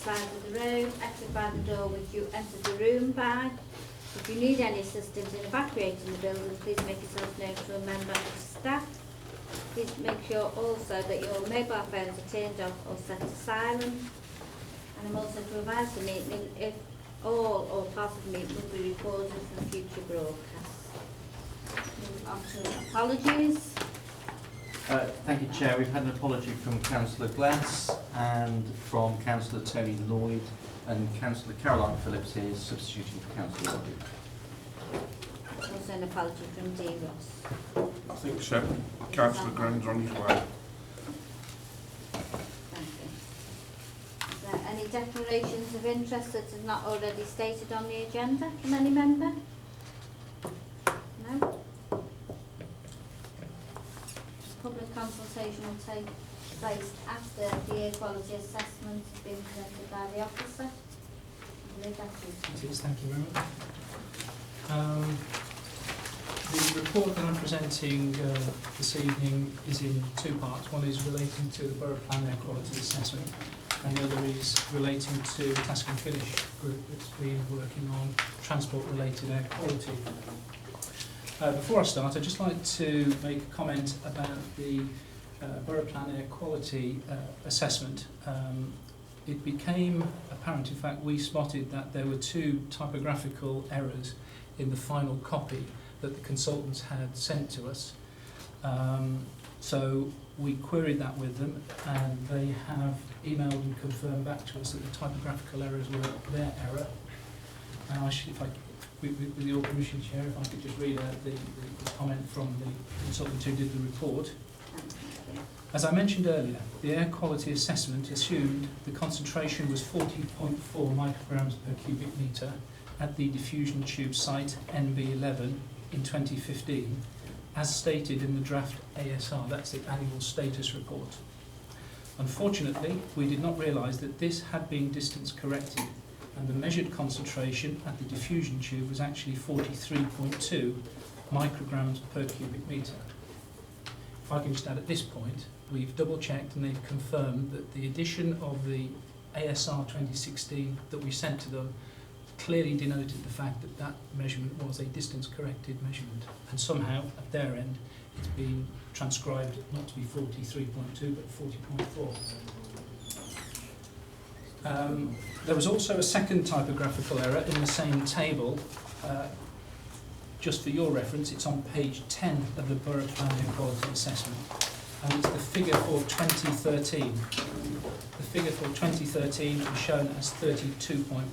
side of the road, exit by the door which you entered the room by. If you need any assistance in evacuating the building, please make yourself known to a member of staff. Please make sure also that your mobile phones are turned off or set to silent. And I'm also to advise the meeting if all or part of the meeting will be recorded for future broadcasts. Move on to apologies. Thank you, Chair. We've had an apology from Councillor Glass and from Councillor Tony Lloyd, and Councillor Caroline Phillips here is substituting for Councillor Lloyd. Also an apology from D. Ross. I think so. Councillor Graham's on his way. Thank you. Is there any declarations of interest that is not already stated on the agenda from any member? No? Public consultation will take place after the air quality assessment has been presented by the officer. I believe that's It is, thank you very much. The report that I'm presenting this evening is in two parts. One is relating to the Borough Plan Air Quality Assessment, and the other is relating to the Task and Finish group that's been working on transport-related air quality. Before I start, I'd just like to make a comment about the Borough Plan Air Quality Assessment. It became apparent, in fact, we spotted that there were two typographical errors in the final copy that the consultants had sent to us. So we queried that with them, and they have emailed and confirmed back to us that the typographical errors were their error. And with your permission, Chair, if I could just read out the comment from the consultant who did the report. As I mentioned earlier, the air quality assessment assumed the concentration was 40.4 micrograms per cubic metre at the diffusion tube site NB11 in 2015, as stated in the draft ASR, that's the annual status report. Unfortunately, we did not realise that this had been distance corrected, and the measured concentration at the diffusion tube was actually 43.2 micrograms per cubic metre. If I can just add at this point, we've double checked and they've confirmed that the addition of the ASR 2016 that we sent to them clearly denoted the fact that that measurement was a distance corrected measurement, and somehow at their end it's been transcribed not to be 43.2 but 40.4. There was also a second typographical error in the same table. Just for your reference, it's on page 10 of the Borough Plan Air Quality Assessment, and it's the figure for 2013. The figure for 2013 is shown as 32.1.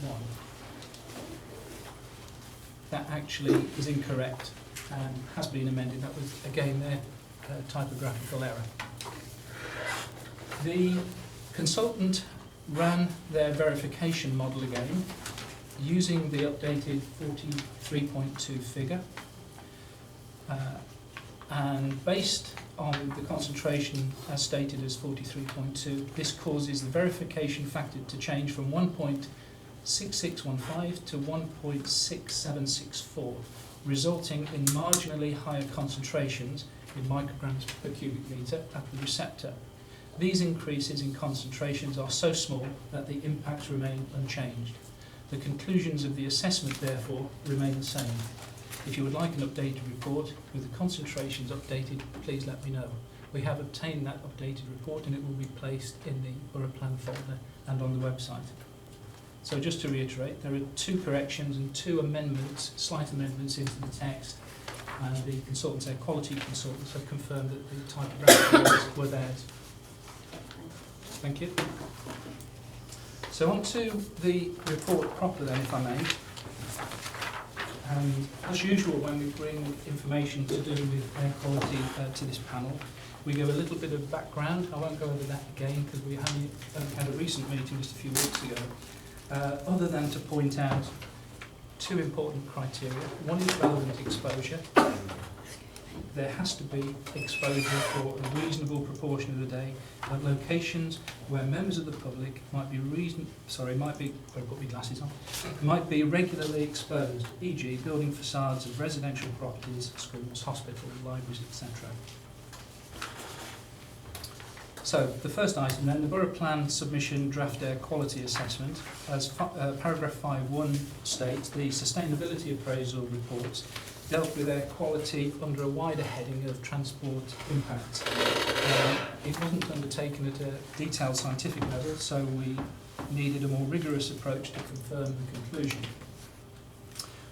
That actually is incorrect and has been amended. That was, again, their typographical error. The consultant ran their verification model again using the updated 43.2 figure, and based on the concentration as stated as 43.2, this causes the verification factor to change from 1.6615 to 1.6764, resulting in marginally higher concentrations in micrograms per cubic metre at the receptor. These increases in concentrations are so small that the impacts remain unchanged. The conclusions of the assessment, therefore, remain the same. If you would like an updated report with the concentrations updated, please let me know. We have obtained that updated report and it will be placed in the Borough Plan folder and on the website. So just to reiterate, there are two corrections and two amendments, slight amendments into the text, and the consultants, their quality consultants, have confirmed that the typographical errors were theirs. Thank you. So on to the report proper then, if I may. And as usual, when we bring information to do with air quality to this panel, we give a little bit of background. I won't go over that again because we had a recent meeting just a few weeks ago, other than to point out two important criteria. One is relevant exposure. There has to be exposure for a reasonable proportion of the day at locations where members of the public might be might be regularly exposed, e.g. building facades of residential properties, schools, hospitals, libraries, etc. So the first item then, the Borough Plan Submission Draft Air Quality Assessment. As paragraph 5.1 states, the sustainability appraisal reports dealt with air quality under a wider heading of transport impact. It wasn't undertaken at a detailed scientific level, so we needed a more rigorous approach to confirm the conclusion.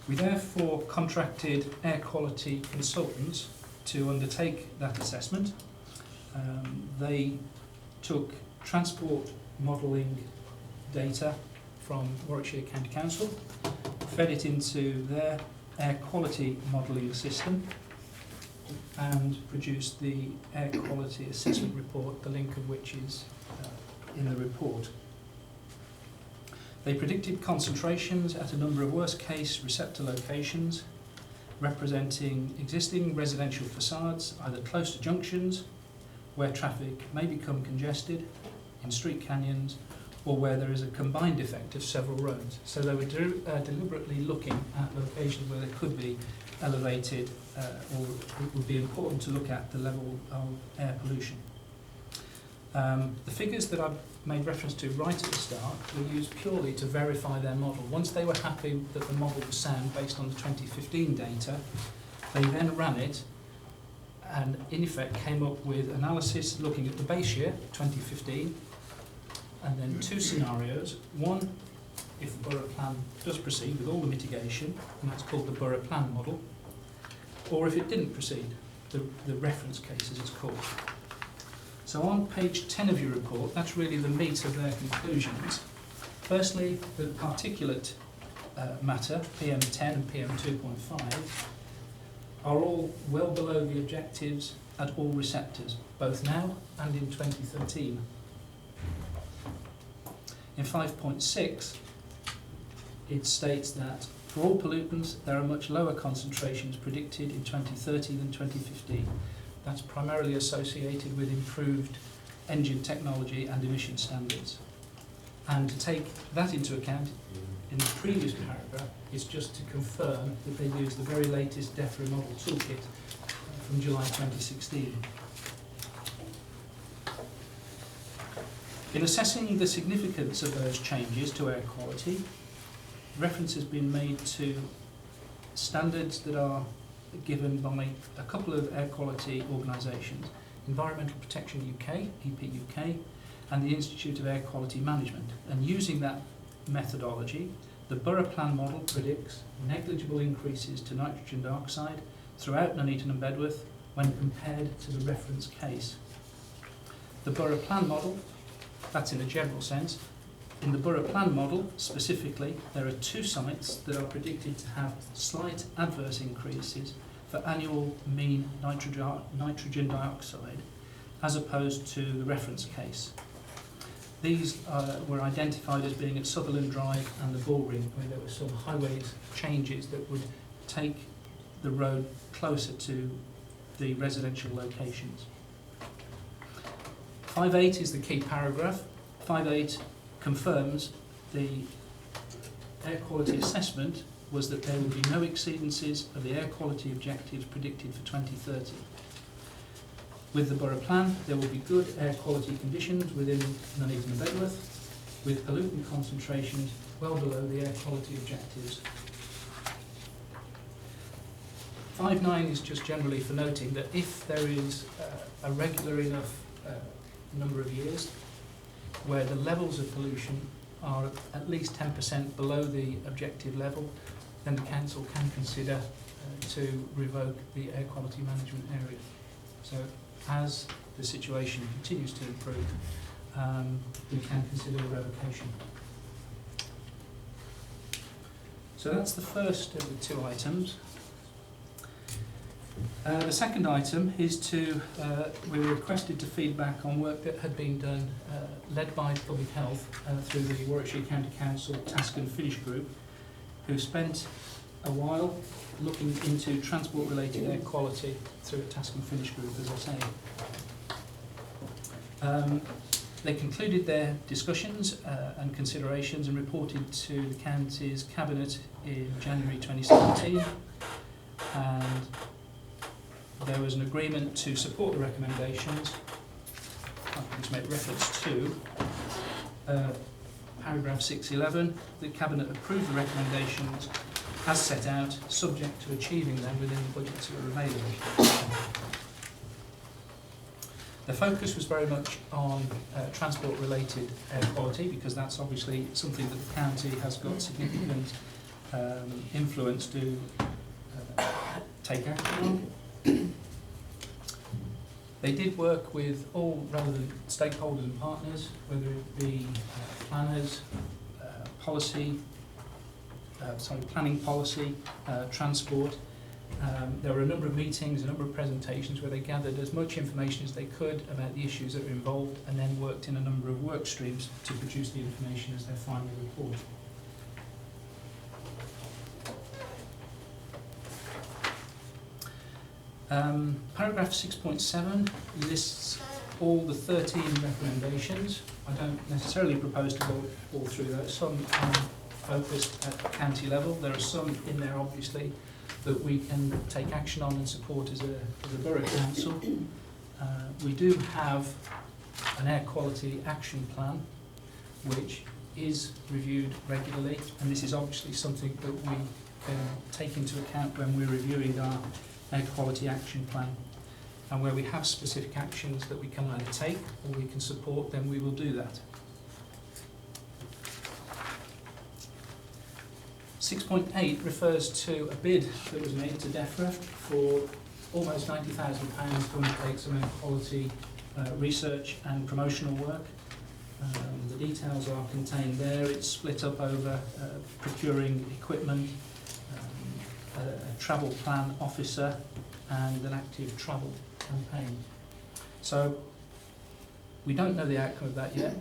We therefore contracted air quality consultants to undertake that assessment. They took transport modelling data from Warwickshire County Council, fed it into their air quality modelling system, and produced the air quality assessment report, the link of which is in the report. They predicted concentrations at a number of worst case receptor locations representing existing residential facades, either close to junctions, where traffic may become congested, in street canyons, or where there is a combined effect of several roads. So they were deliberately looking at locations where there could be elevated, or it would be important to look at the level of air pollution. The figures that I've made reference to right at the start were used purely to verify their model. Once they were happy that the model was sound based on the 2015 data, they then ran it and in effect came up with analysis looking at the base year, 2015, and then two scenarios. One, if the borough plan does proceed with all the mitigation, and that's called the borough plan model, or if it didn't proceed, the reference case as it's called. So on page 10 of your report, that's really the meat of their conclusions. Firstly, the particulate matter, PM10 and PM2.5, are all well below the objectives at all receptors, both now and in 2013. In 5.6, it states that for all pollutants, there are much lower concentrations predicted in 2030 than 2015. That's primarily associated with improved engine technology and emission standards. And to take that into account, in the previous paragraph, is just to confirm that they use the very latest DEFRA model toolkit from July 2016. In assessing the significance of those changes to air quality, reference has been made to standards that are given by a couple of air quality organisations, Environmental Protection UK, EP UK, and the Institute of Air Quality Management. And using that methodology, the Borough Plan model predicts negligible increases to nitrogen dioxide throughout Nuneaton and Bedworth when compared to the reference case. The Borough Plan model, that's in a general sense. In the Borough Plan model, specifically, there are two sites that are predicted to have slight adverse increases for annual mean nitrogen dioxide, as opposed to the reference case. These were identified as being at Sutherland Drive and the Bullring, where there were some highways changes that would take the road closer to the residential locations. 5.8 is the key paragraph. 5.8 confirms the air quality assessment was that there would be no exceedances of the air quality objectives predicted for 2030. With the borough plan, there will be good air quality conditions within Nuneaton and Bedworth, with pollutant concentrations well below the air quality objectives. 5.9 is just generally for noting that if there is a regular enough number of years where the levels of pollution are at least 10% below the objective level, then the council can consider to revoke the air quality management area. So as the situation continues to improve, we can consider a revocation. So that's the first of the two items. The second item is to, we were requested to feedback on work that had been done, led by Public Health through the Warwickshire County Council Task and Finish Group, who spent a while looking into transport-related air quality through a Task and Finish Group, as I say. They concluded their discussions and considerations and reported to the County's Cabinet in January 2017, and there was an agreement to support the recommendations. I can just to make reference to paragraph 611, the Cabinet approved the recommendations as set out, subject to achieving them within the budgets that are available. The focus was very much on transport-related air quality, because that's obviously something that the county has got significant influence to take action on. They did work with all relevant stakeholders and partners, whether it be planners, planning policy, transport. There were a number of meetings, a number of presentations where they gathered as much information as they could about the issues that were involved, and then worked in a number of work streams to produce the information as their final report. Paragraph 6.7 lists all the 13 recommendations. I don't necessarily propose to go all through those. Some are focused at county level. There are some in there, obviously, that we can take action on and support as a borough council. We do have an air quality action plan, which is reviewed regularly, and this is obviously something that we can take into account when we're reviewing our air quality action plan. And where we have specific actions that we can either take or we can support, then we will do that. 6.8 refers to a bid that was made to DEFRA for almost £90,000 to undertake some air quality research and promotional work. The details are contained there. It's split up over procuring equipment, a travel plan officer, and an active travel campaign. So we don't know the outcome of that yet.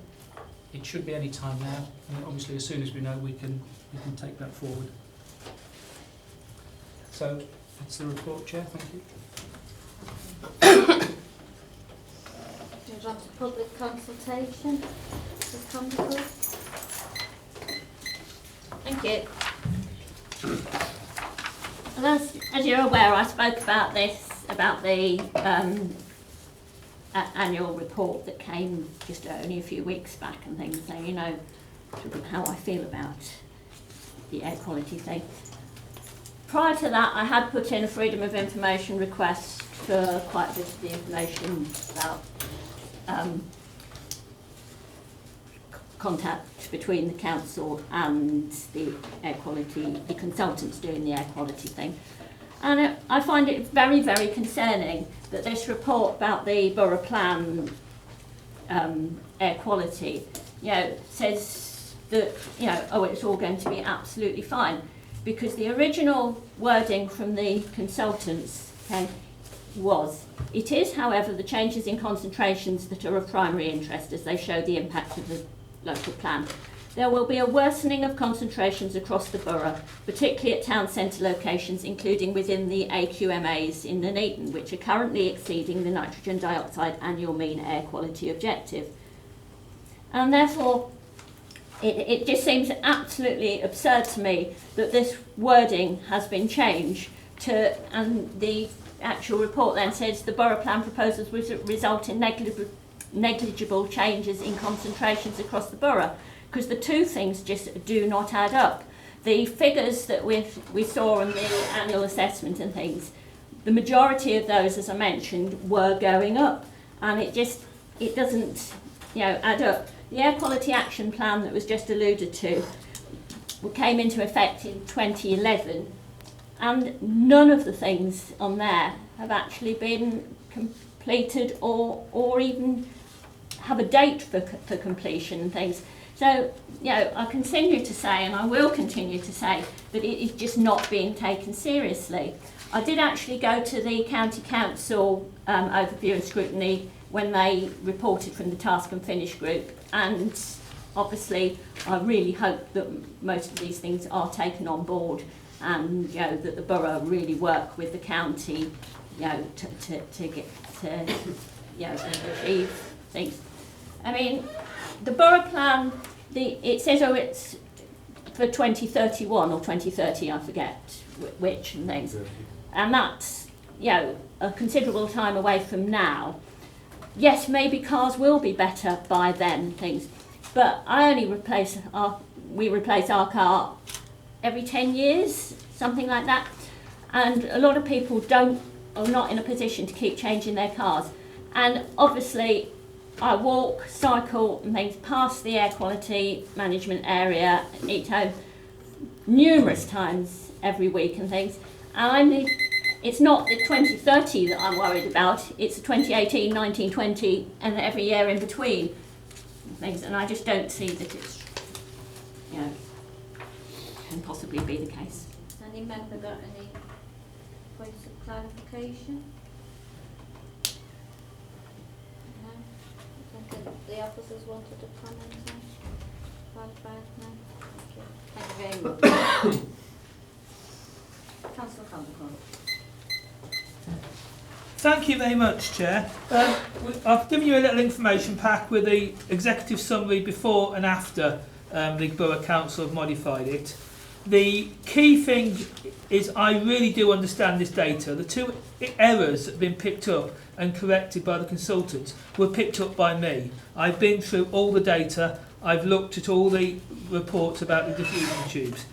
It should be any time now, and obviously as soon as we know, we can take that forward. So that's the report, Chair. Thank you. Move on to public consultation. Mrs. Constable. Thank you. Well, as you're aware, I spoke about this, about the annual report that came just only a few weeks back and things, so you know sort of how I feel about the air quality thing. Prior to that, I had put in a Freedom of Information request for quite a bit of the information about contact between the council and the air quality, the consultants doing the air quality thing. And I find it very, very concerning that this report about the borough plan air quality, says that, oh, it's all going to be absolutely fine. Because the original wording from the consultants was, it is, however, the changes in concentrations that are of primary interest as they show the impact of the local plan. There will be a worsening of concentrations across the borough, particularly at town centre locations, including within the AQMAs in Nuneaton, which are currently exceeding the nitrogen dioxide annual mean air quality objective. And therefore, it just seems absolutely absurd to me that this wording has been changed to, and the actual report then says the borough plan proposals result in negligible changes in concentrations across the borough, because the two things just do not add up. The figures that we saw in the annual assessment and things, the majority of those, as I mentioned, were going up, and it doesn't add up. The Air Quality Action Plan that was just alluded to came into effect in 2011, and none of the things on there have actually been completed or even have a date for completion and things. So, I continue to say, and I will continue to say, that it is just not being taken seriously. I did actually go to the County Council overview and scrutiny when they reported from the Task and Finish group, and obviously I really hope that most of these things are taken on board, and that the borough really work with the county to get achieve things. I mean, the borough plan, it says it's for 2031 or 2030, I forget which and things, and that's a considerable time away from now. yes, maybe cars will be better by then, things, but we replace our car every 10 years, something like that, and a lot of people are not in a position to keep changing their cars. And obviously I walk, cycle and things past the air quality management area, eat home numerous times every week and things, and it's not the 2030 that I'm worried about, it's the 2018, 19, 20 and every year in between things, and I just don't see that it's, can possibly be the case. Has any member got any points of clarification? No? I think the officers wanted to comment on no? Thank you very much. Councillor Concord. Thank you very much, Chair. I've given you a little information pack with the executive summary before and after the Borough Council have modified it. The key thing is I really do understand this data. The two errors that have been picked up and corrected by the consultants were picked up by me. I've been through all the data. I've looked at all the reports about the diffusion tubes.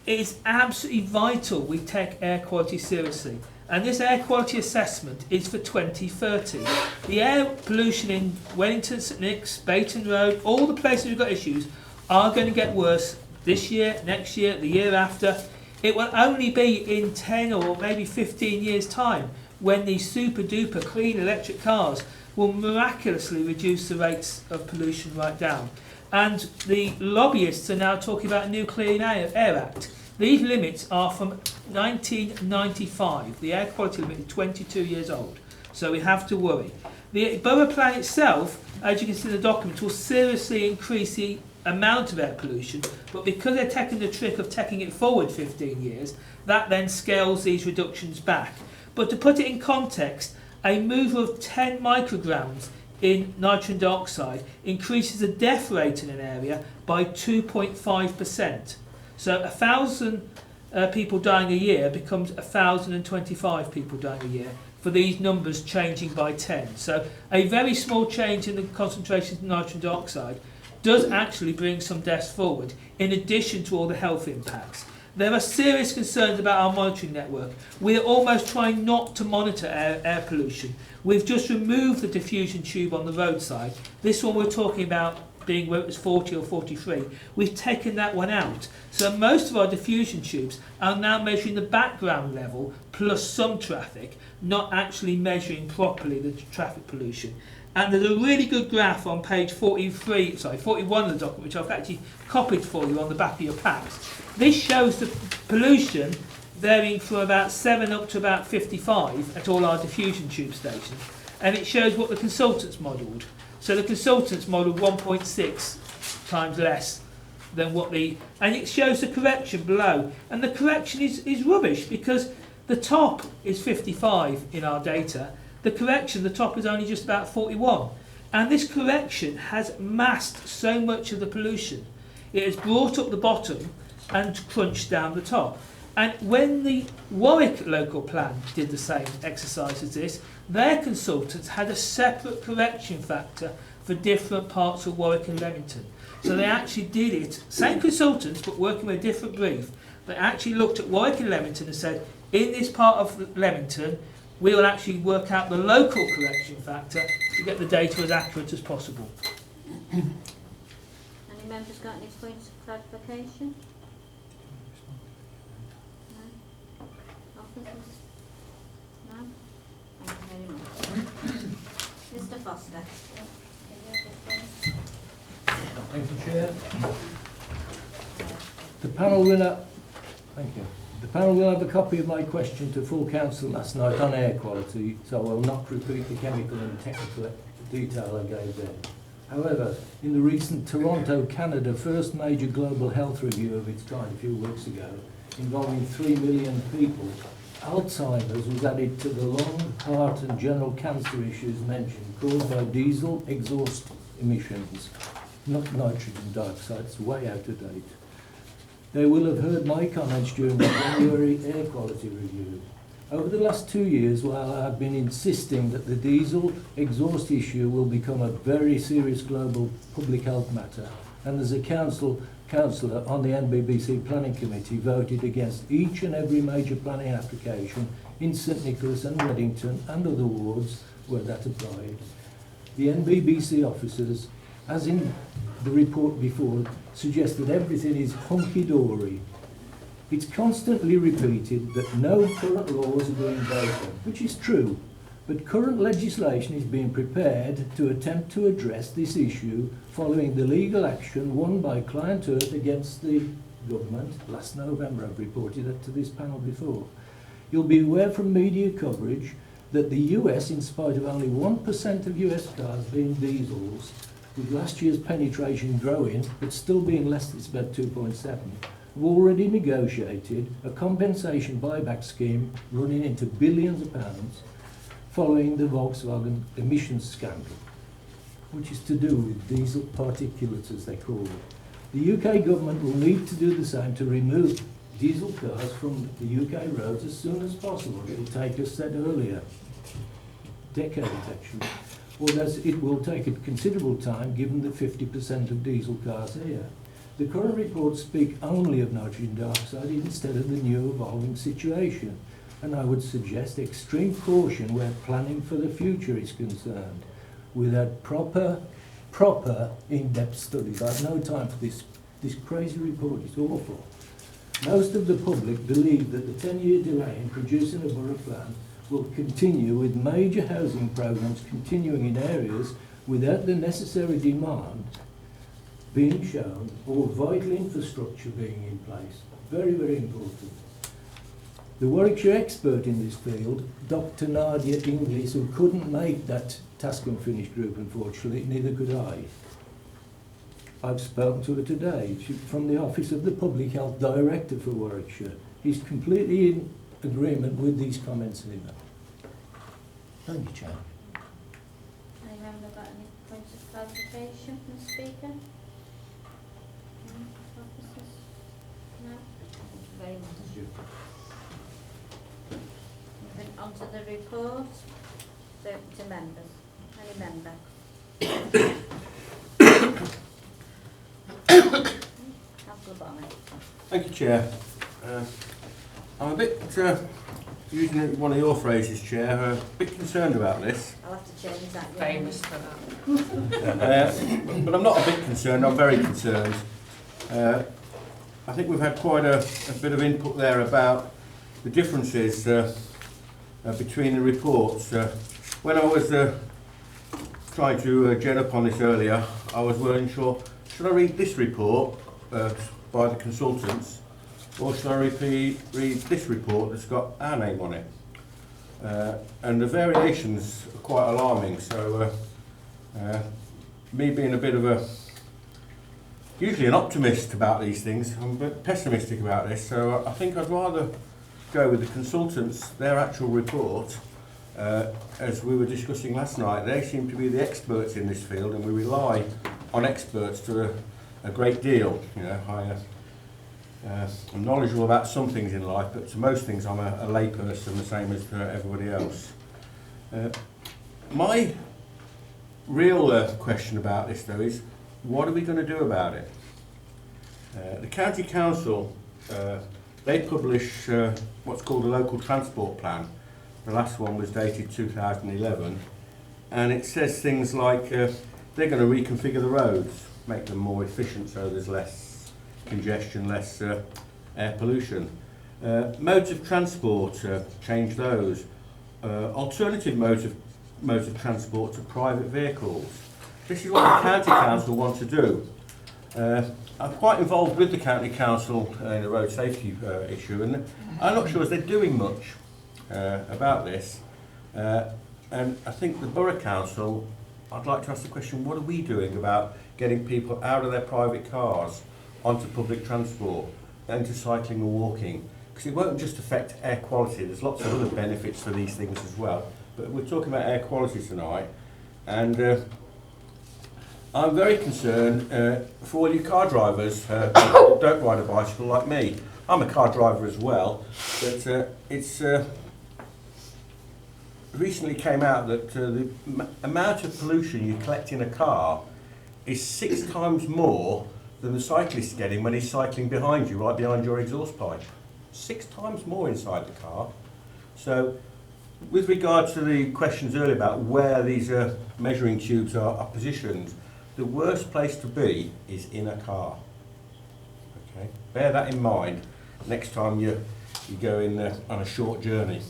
It is absolutely vital we take air quality seriously. And this air quality assessment is for 2030. The air pollution in Wellington, St Nick's, Bayton Road, all the places we've got issues are going to get worse this year, next year, the year after. It will only be in 10 or maybe 15 years' time when these super duper clean electric cars will miraculously reduce the rates of pollution right down. And the lobbyists are now talking about a new Clean Air Act. These limits are from 1995. The air quality limit is 22 years old, so we have to worry. The borough plan itself, as you can see in the document, will seriously increase the amount of air pollution, but because they're taking the trick of taking it forward 15 years, that then scales these reductions back. But to put it in context, a move of 10 micrograms in nitrogen dioxide increases the death rate in an area by 2.5%. So 1,000 people dying a year becomes 1,025 people dying a year for these numbers changing by 10. So a very small change in the concentration of nitrogen dioxide does actually bring some deaths forward, in addition to all the health impacts. There are serious concerns about our monitoring network. We're almost trying not to monitor air pollution. We've just removed the diffusion tube on the roadside. This one we're talking about being where it was 40 or 43. We've taken that one out. So most of our diffusion tubes are now measuring the background level plus some traffic, not actually measuring properly the traffic pollution. And there's a really good graph on page 41 of the document, which I've actually copied for you on the back of your packs. This shows the pollution varying from about 7 up to about 55 at all our diffusion tube stations. And it shows what the consultants modelled. So the consultants modelled 1.6 times less than what and it shows the correction below. And the correction is rubbish, because the top is 55 in our data. The correction, the top is only just about 41. And this correction has masked so much of the pollution. It has brought up the bottom and crunched down the top. And when the Warwick local plan did the same exercise as this, their consultants had a separate correction factor for different parts of Warwick and Leamington. So they actually did it, same consultants but working with a different brief. They actually looked at Warwick and Leamington and said, in this part of Leamington, we will actually work out the local correction factor to get the data as accurate as possible. Any members got any points of clarification? No? Officers? No? Thank you very much. Mr. Foster. Thank you, Chair. The panel will thank you. The panel will have a copy of my question to full council last night on air quality, so I will not repeat the chemical and technical detail I gave then. However, in the recent Toronto, Canada, first major global health review of its kind a few weeks ago, involving 3 million people, Alzheimer's was added to the lung, heart and general cancer issues mentioned, caused by diesel exhaust emissions, not nitrogen dioxide. It's way out of date. They will have heard my comments during the January air quality review. Over the last 2 years, while I have been insisting that the diesel exhaust issue will become a very serious global public health matter, and as a councillor on the NBBC Planning Committee voted against each and every major planning application in St Nicholas and Reddington and other wards where that applied, the NBBC officers, as in the report before, suggest that everything is hunky-dory. It's constantly repeated that no current laws are being broken, which is true, but current legislation is being prepared to attempt to address this issue following the legal action won by Client Earth against the government last November. I've reported that to this panel before. You'll be aware from media coverage that the US, in spite of only 1% of US cars being diesels, with last year's penetration growing, but still being less, it's about 2.7, have already negotiated a compensation buyback scheme running into billions of pounds following the Volkswagen emissions scandal, which is to do with diesel particulates, as they call it. The UK government will need to do the same to remove diesel cars from the UK roads as soon as possible. It will take, as said earlier, decades actually, although it will take a considerable time given the 50% of diesel cars here. The current reports speak only of nitrogen dioxide instead of the new evolving situation, and I would suggest extreme caution where planning for the future is concerned, without proper in-depth studies. I have no time for this crazy report. It's awful. Most of the public believe that the 10-year delay in producing a borough plan will continue, with major housing programmes continuing in areas without the necessary demand being shown or vital infrastructure being in place. Very, very important. The Warwickshire expert in this field, Dr. Nadia Inglis, who couldn't make that task unfinished group, unfortunately, neither could I. I've spoken to her today. She's from the Office of the Public Health Director for Warwickshire. He's completely in agreement with these comments in there. Thank you, Chair. Any member got any points of clarification from the speaker? No? Officers? No? Thank you very much. Moving on to the report. So to members. Any member? Councillor Bonnet. Thank you, Chair. I'm a bit, using one of your phrases, Chair, a bit concerned about this. I'll have to change that. Famous for that. But I'm not a bit concerned, I'm very concerned. I think we've had quite a bit of input there about the differences between the reports. When I was trying to gen up on this earlier, I was weren't sure, should I read this report by the consultants, or should I read this report that's got our name on it? And the variations are quite alarming, so me being a bit of a, usually an optimist about these things, I'm a bit pessimistic about this, so I think I'd rather go with the consultants, their actual report. As we were discussing last night, they seem to be the experts in this field, and we rely on experts to a great deal. You know, I'm knowledgeable about some things in life, but to most things I'm a layperson, the same as everybody else. My real question about this, though, is what are we going to do about it? The County Council, they publish what's called a local transport plan. The last one was dated 2011, and it says things like they're going to reconfigure the roads, make them more efficient so there's less congestion, less air pollution. Modes of transport, change those. Alternative modes of transport to private vehicles. This is what the County Council want to do. I'm quite involved with the County Council in the road safety issue, and I'm not sure as they're doing much about this. And I think the Borough Council, I'd like to ask the question, what are we doing about getting people out of their private cars onto public transport, into cycling or walking? Because it won't just affect air quality, there's lots of other benefits for these things as well. But we're talking about air quality tonight, and I'm very concerned for all you car drivers who don't ride a bicycle like me. I'm a car driver as well, but it's recently came out that the amount of pollution you collect in a car is 6 times more than the cyclist's getting when he's cycling behind you, right behind your exhaust pipe. 6 times more inside the car. So, with regard to the questions earlier about where these measuring tubes are positioned, the worst place to be is in a car. Okay, bear that in mind next time you go in on a short journey.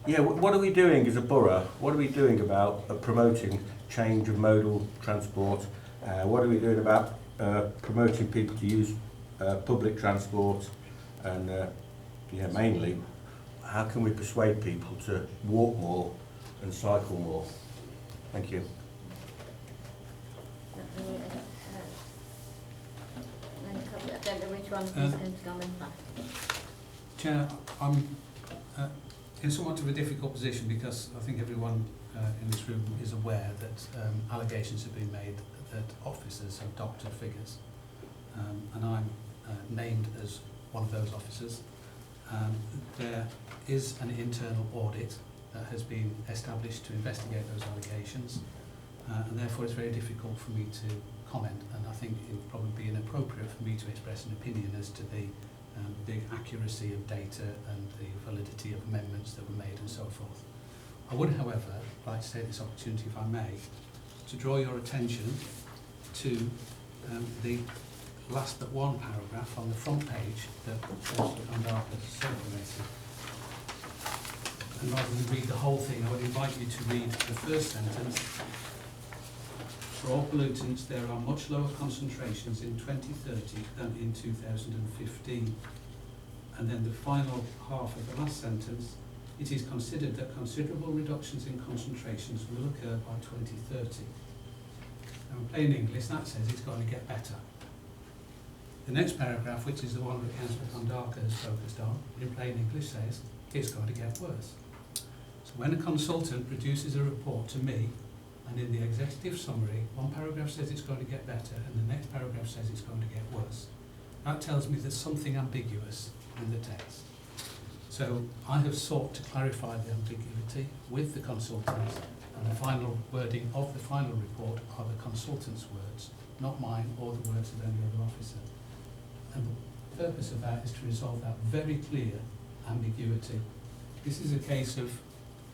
Yeah, what are we doing as a borough? What are we doing about promoting change of modal transport? What are we doing about promoting people to use public transport? And yeah, mainly, how can we persuade people to walk more and cycle more? Thank you. I don't know which one is going to come in back. Chair, I'm in somewhat of a difficult position because I think everyone in this room is aware that allegations have been made that officers have doctored figures, and I'm named as one of those officers. There is an internal audit that has been established to investigate those allegations, and therefore it's very difficult for me to comment, and I think it would probably be inappropriate for me to express an opinion as to the accuracy of data and the validity of amendments that were made and so forth. I would, however, like to take this opportunity, if I may, to draw your attention to the last but one paragraph on the front page that Councillor Van Dark has circulated. And rather than read the whole thing, I would invite you to read the first sentence. For all pollutants, there are much lower concentrations in 2030 than in 2015. And then the final half of the last sentence, it is considered that considerable reductions in concentrations will occur by 2030. Now, in plain English, that says it's going to get better. The next paragraph, which is the one that Councillor Van Dark has focused on, in plain English says it's going to get worse. So when a consultant produces a report to me, and in the executive summary, one paragraph says it's going to get better, and the next paragraph says it's going to get worse, that tells me there's something ambiguous in the text. So I have sought to clarify the ambiguity with the consultants, and the final wording of the final report are the consultants' words, not mine or the words of any other officer. And the purpose of that is to resolve that very clear ambiguity. This is a case of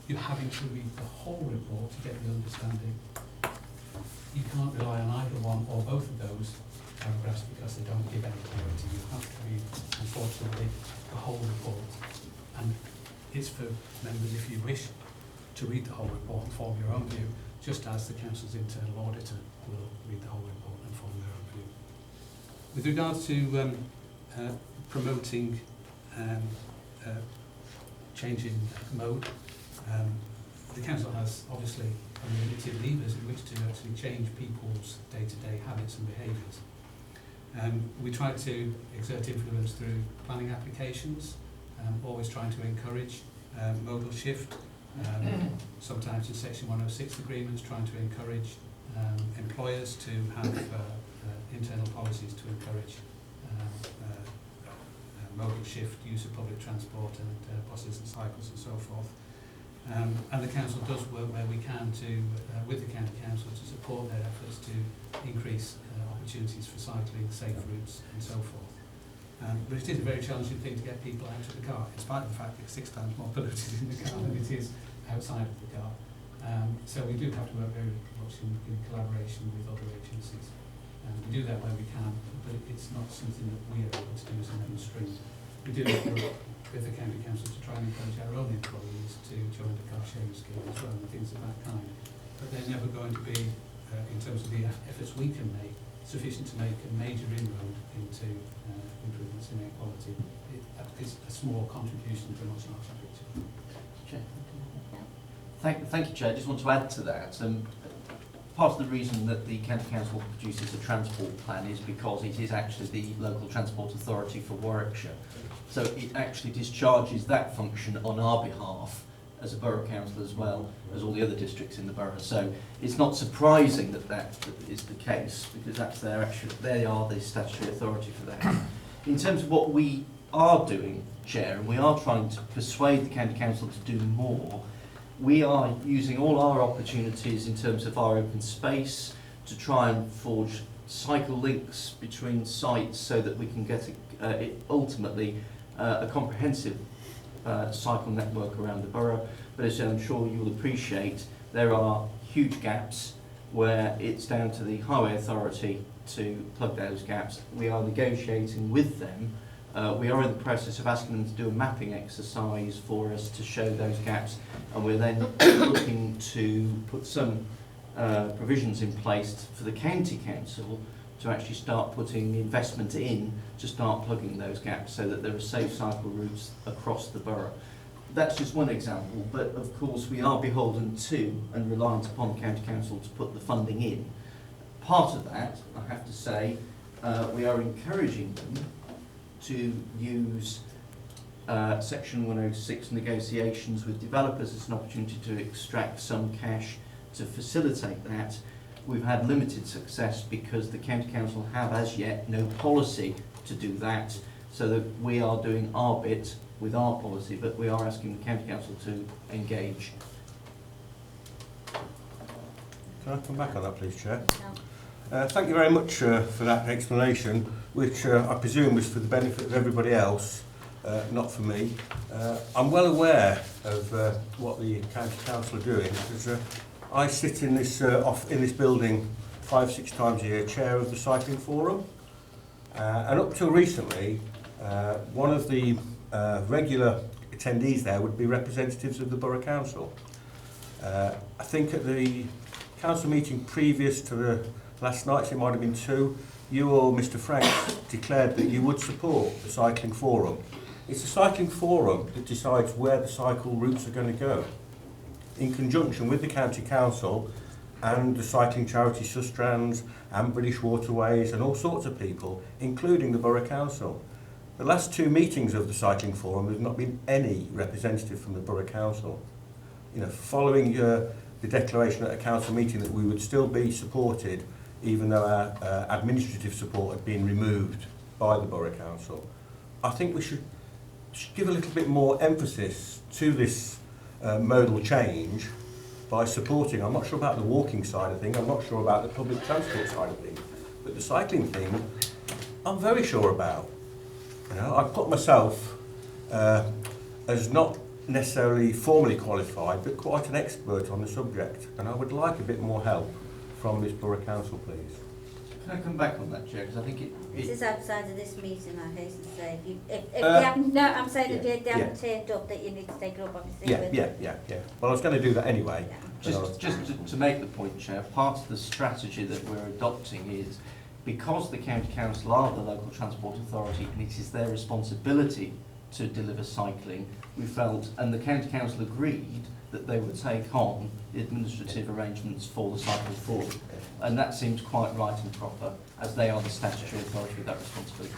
you having to read the whole report to get the understanding. You can't rely on either one or both of those paragraphs because they don't give any clarity. You have to read, unfortunately, the whole report. And it's for members, if you wish, to read the whole report and form your own view, just as the Council's internal auditor will read the whole report and form their own view. With regards to promoting changing mode, the Council has obviously unlimited levers in which to actually change people's day-to-day habits and behaviours. We try to exert influence through planning applications, always trying to encourage modal shift, sometimes in Section 106 agreements, trying to encourage employers to have internal policies to encourage modal shift, use of public transport and buses and cycles and so forth. And the Council does work where we can to, with the County Council, to support their efforts to increase opportunities for cycling, safe routes and so forth. But it is a very challenging thing to get people out of the car, in spite of the fact that it's 6 times more polluted in the car than it is outside of the car. So we do have to work very much in collaboration with other agencies. We do that where we can, but it's not something that we are able to do as an mainstream. We do work with the County Council to try and encourage our own employees to join the car sharing scheme as well and things of that kind. But they're never going to be, in terms of the efforts we can make, sufficient to make a major inroad into improvements in air quality. That is a small contribution to a much larger picture. Chair. Thank you, Chair. I just want to add to that. Part of the reason that the County Council produces a transport plan is because it is actually the local transport authority for Warwickshire. So it actually discharges that function on our behalf as a borough council as well as all the other districts in the borough. So it's not surprising that that is the case because that's they are the statutory authority for that. In terms of what we are doing, Chair, and we are trying to persuade the County Council to do more, we are using all our opportunities in terms of our open space to try and forge cycle links between sites so that we can get ultimately a comprehensive cycle network around the borough. But as I'm sure you will appreciate, there are huge gaps where it's down to the Highway Authority to plug those gaps. We are negotiating with them. We are in the process of asking them to do a mapping exercise for us to show those gaps, and we're then looking to put some provisions in place for the County Council to actually start putting the investment in to start plugging those gaps so that there are safe cycle routes across the borough. That's just one example, but of course we are beholden to and reliant upon the County Council to put the funding in. Part of that, I have to say, we are encouraging them to use Section 106 negotiations with developers as an opportunity to extract some cash to facilitate that. We've had limited success because the County Council have as yet no policy to do that, so that we are doing our bit with our policy, but we are asking the County Council to engage. Can I come back on that, please, Chair? Thank you very much for that explanation, which I presume was for the benefit of everybody else, not for me. I'm well aware of what the County Council are doing, because I sit in this building 5-6 times a year, chair of the Cycling Forum, and up till recently, one of the regular attendees there would be representatives of the Borough Council. I think at the council meeting previous to the last night's, it might have been 2, you or Mr Franks declared that you would support the Cycling Forum. It's the Cycling Forum that decides where the cycle routes are going to go, in conjunction with the County Council and the cycling charity Sustrans and British Waterways and all sorts of people, including the Borough Council. The last 2 meetings of the Cycling Forum, there's not been any representative from the Borough Council. You know, following the declaration at a council meeting that we would still be supported, even though our administrative support had been removed by the Borough Council. I think we should give a little bit more emphasis to this modal change by supporting. I'm not sure about the walking side of things, I'm not sure about the public transport side of things, but the cycling thing, I'm very sure about. You know, I put myself as not necessarily formally qualified, but quite an expert on the subject, and I would like a bit more help from this Borough Council, please. Can I come back on that, Chair? Because I think This is outside of this meeting, I hasten to say. If they haven't, no, I'm saying if they haven't turned up, that you need to take it up, obviously. Yeah. Well, I was going to do that anyway. Yeah. Just to make the point, Chair, part of the strategy that we're adopting is because the County Council are the local transport authority and it is their responsibility to deliver cycling, we felt, and the County Council agreed, that they would take on the administrative arrangements for the cycle forum. And that seems quite right and proper, as they are the statutory authority with that responsibility.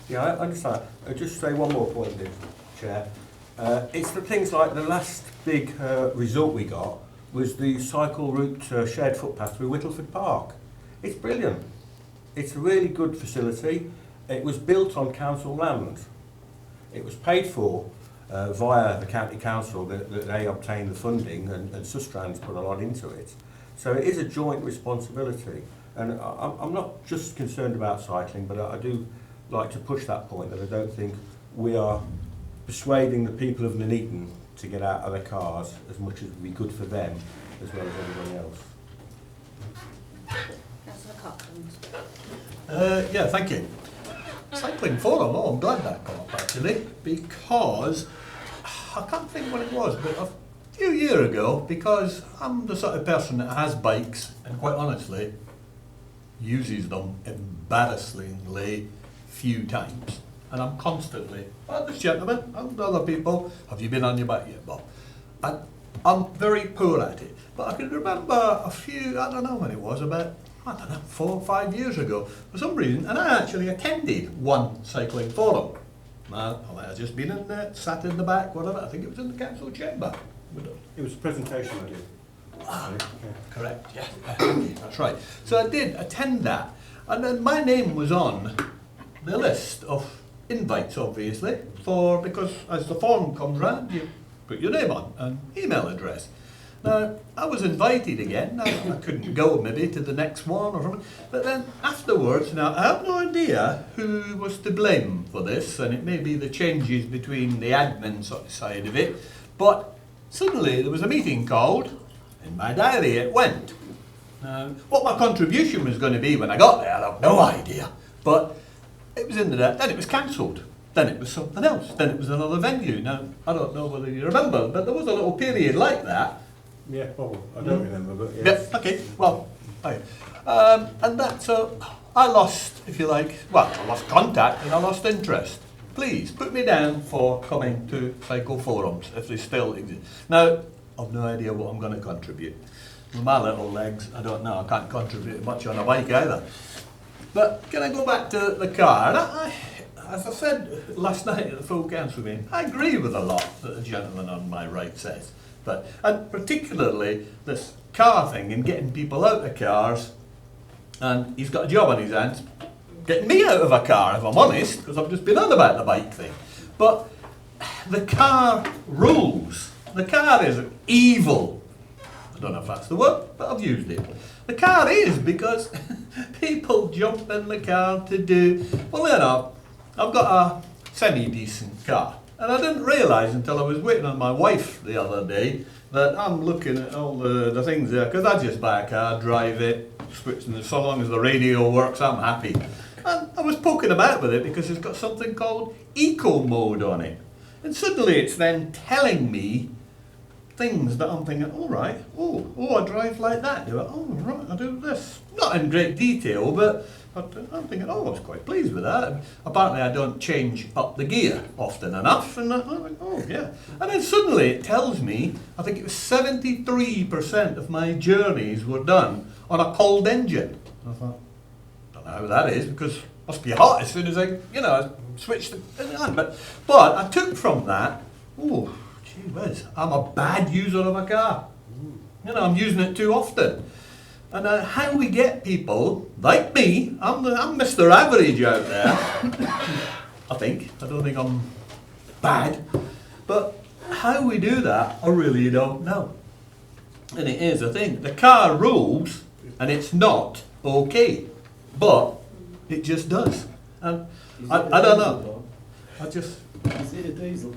Yeah, I understand. I'll just say one more point, Chair. It's the things like the last big result we got was the cycle route shared footpath through Whittleford Park. It's brilliant. It's a really good facility. It was built on council land. It was paid for via the County Council, that they obtained the funding, and Sustrans put a lot into it. So it is a joint responsibility. And I'm not just concerned about cycling, but I do like to push that point, that I don't think we are persuading the people of Nuneaton to get out of their cars as much as would be good for them, as well as everybody else. Councillor Cochran. Yeah, thank you. Cycling forum, I'm glad that come up actually, because I can't think what it was, but a few years ago, because I'm the sort of person that has bikes and quite honestly uses them embarrassingly few times, and I'm constantly, this gentleman and other people, have you been on your bike yet, Bob? And I'm very poor at it, but I can remember a few, I don't know when it was, about 4 or 5 years ago, for some reason, and I actually attended one cycling forum. I might have just been in there, sat in the back, whatever, I think it was in the council chamber. It was a presentation I did. Correct, yeah, that's right. So I did attend that, and then my name was on the list of invites, obviously, because as the form comes round, you put your name on and email address. Now, I was invited again. Now, I couldn't go maybe to the next one or something. But then afterwards, now I have no idea who was to blame for this, and it may be the changes between the admin side of it. But suddenly there was a meeting called. In my diary it went. Now, what my contribution was going to be when I got there, I have no idea. But it was in there. Then it was cancelled. Then it was something else. Then it was another venue. Now, I don't know whether you remember, but there was a little period like that. Yeah, well, I don't remember, but yeah. Yeah, okay, well, and that, so I lost, if you like, well, I lost contact and I lost interest. Please, put me down for coming to cycle forums, if they still exist. Now, I've no idea what I'm going to contribute. With my little legs, I don't know, I can't contribute much on a bike either. But can I go back to the car? And as I said last night at the full council meeting, I agree with a lot that the gentleman on my right says. And particularly this car thing and getting people out of cars, and he's got a job on his hands getting me out of a car, if I'm honest, because I've just been on about the bike thing. But the car rules. The car is evil. I don't know if that's the word, but I've used it. The car is, because people jump in the car to do, well, you know, I've got a semi-decent car. And I didn't realise until I was waiting on my wife the other day that I'm looking at all the things there, because I just buy a car, drive it, switch, and so long as the radio works, I'm happy. And I was poking about with it because it's got something called eco mode on it. And suddenly it's then telling me things that I'm thinking, all right, I drive like that, do it, oh right, I do this. Not in great detail, but I'm thinking, I was quite pleased with that. Apparently I don't change up the gear often enough, and I'm like, oh yeah. And then suddenly it tells me, I think it was 73% of my journeys were done on a cold engine. And I thought, don't know how that is, because it must be hot as soon as I switched it on. But I took from that, oh, gee whiz, I'm a bad user of a car. I'm using it too often. And how we get people like me, I'm Mr. Average out there, I think. I don't think I'm bad. But how we do that, I really don't know. And it is a thing. The car rules, and it's not okay. But it just does. And I don't know. Is it a diesel?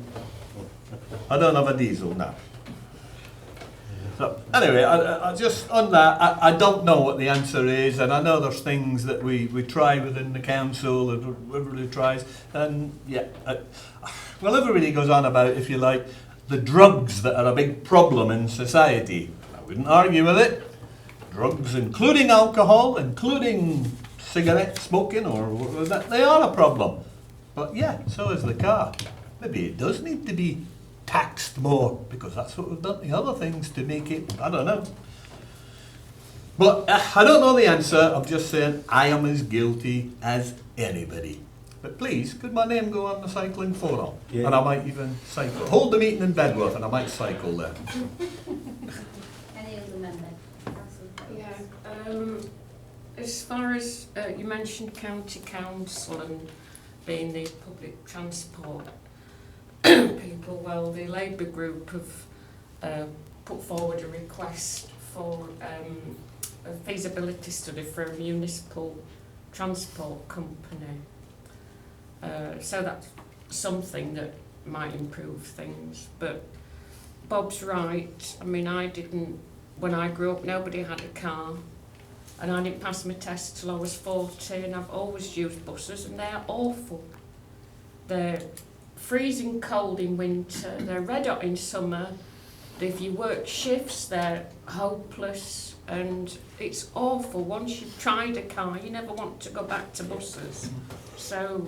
I don't have a diesel now. So anyway, I just on that, I don't know what the answer is, and I know there's things that we try within the council, and everybody tries, and yeah, well, everybody goes on about, if you like, the drugs that are a big problem in society. I wouldn't argue with it. Drugs, including alcohol, including cigarette smoking, or that, they are a problem. But yeah, so is the car. Maybe it does need to be taxed more, because that's what we've done the other things to make it, I don't know. But I don't know the answer. I'm just saying I am as guilty as anybody. But please, could my name go on the cycling forum? Yeah. And I might even cycle. Hold the meeting in Bedworth and I might cycle there. Any other member? Yeah, as far as you mentioned county council and being the public transport people, well, the Labour group have put forward a request for a feasibility study for a municipal transport company. So that's something that might improve things. But Bob's right. I mean, when I grew up, nobody had a car. And I didn't pass my test till I was 40, and I've always used buses, and they're awful. They're freezing cold in winter, they're red hot in summer. If you work shifts, they're hopeless, and it's awful. Once you've tried a car, you never want to go back to buses. So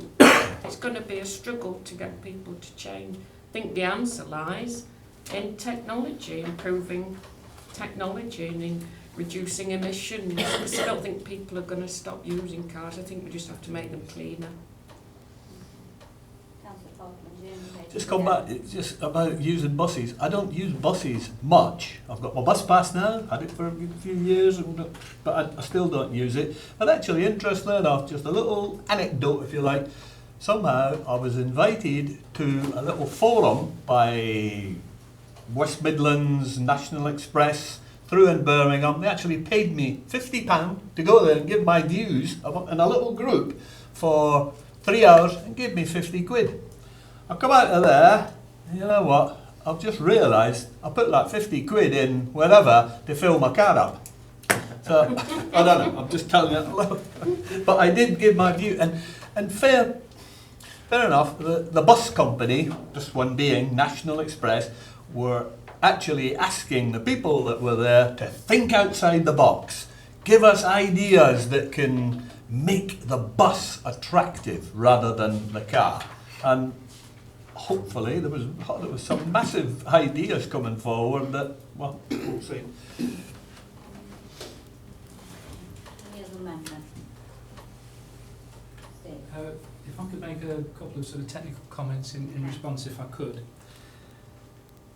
it's going to be a struggle to get people to change. I think the answer lies in technology, improving technology and in reducing emissions. Because I don't think people are going to stop using cars. I think we just have to make them cleaner. Just come back, it's just about using buses. I don't use buses much. I've got my bus pass now, had it for a few years, but I still don't use it. But actually, interestingly enough, just a little anecdote, if you like, somehow I was invited to a little forum by West Midlands National Express through in Birmingham. They actually paid me £50 to go there and give my views in a little group for 3 hours and gave me 50 quid. I come out of there, you know what, I've just realised I put like 50 quid in wherever to fill my car up. So, I don't know, I'm just telling you. But I did give my view, and fair enough, the bus company, just one being National Express, were actually asking the people that were there to think outside the box, give us ideas that can make the bus attractive rather than the car. And hopefully there was some massive ideas coming forward that, well, we'll see. Any other member? Steve? If I could make a couple of sort of technical comments in response, if I could.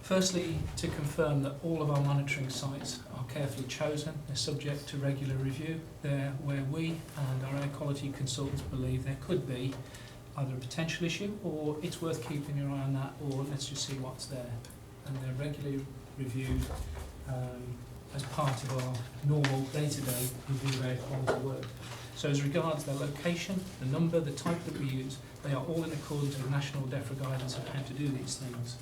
Firstly, to confirm that all of our monitoring sites are carefully chosen. They're subject to regular review. They're where we and our air quality consultants believe there could be either a potential issue, or it's worth keeping your eye on that, or let's just see what's there. And they're regularly reviewed as part of our normal day-to-day review of air quality work. So as regards their location, the number, the type that we use, they are all in accordance with national DEFRA guidance of how to do these things.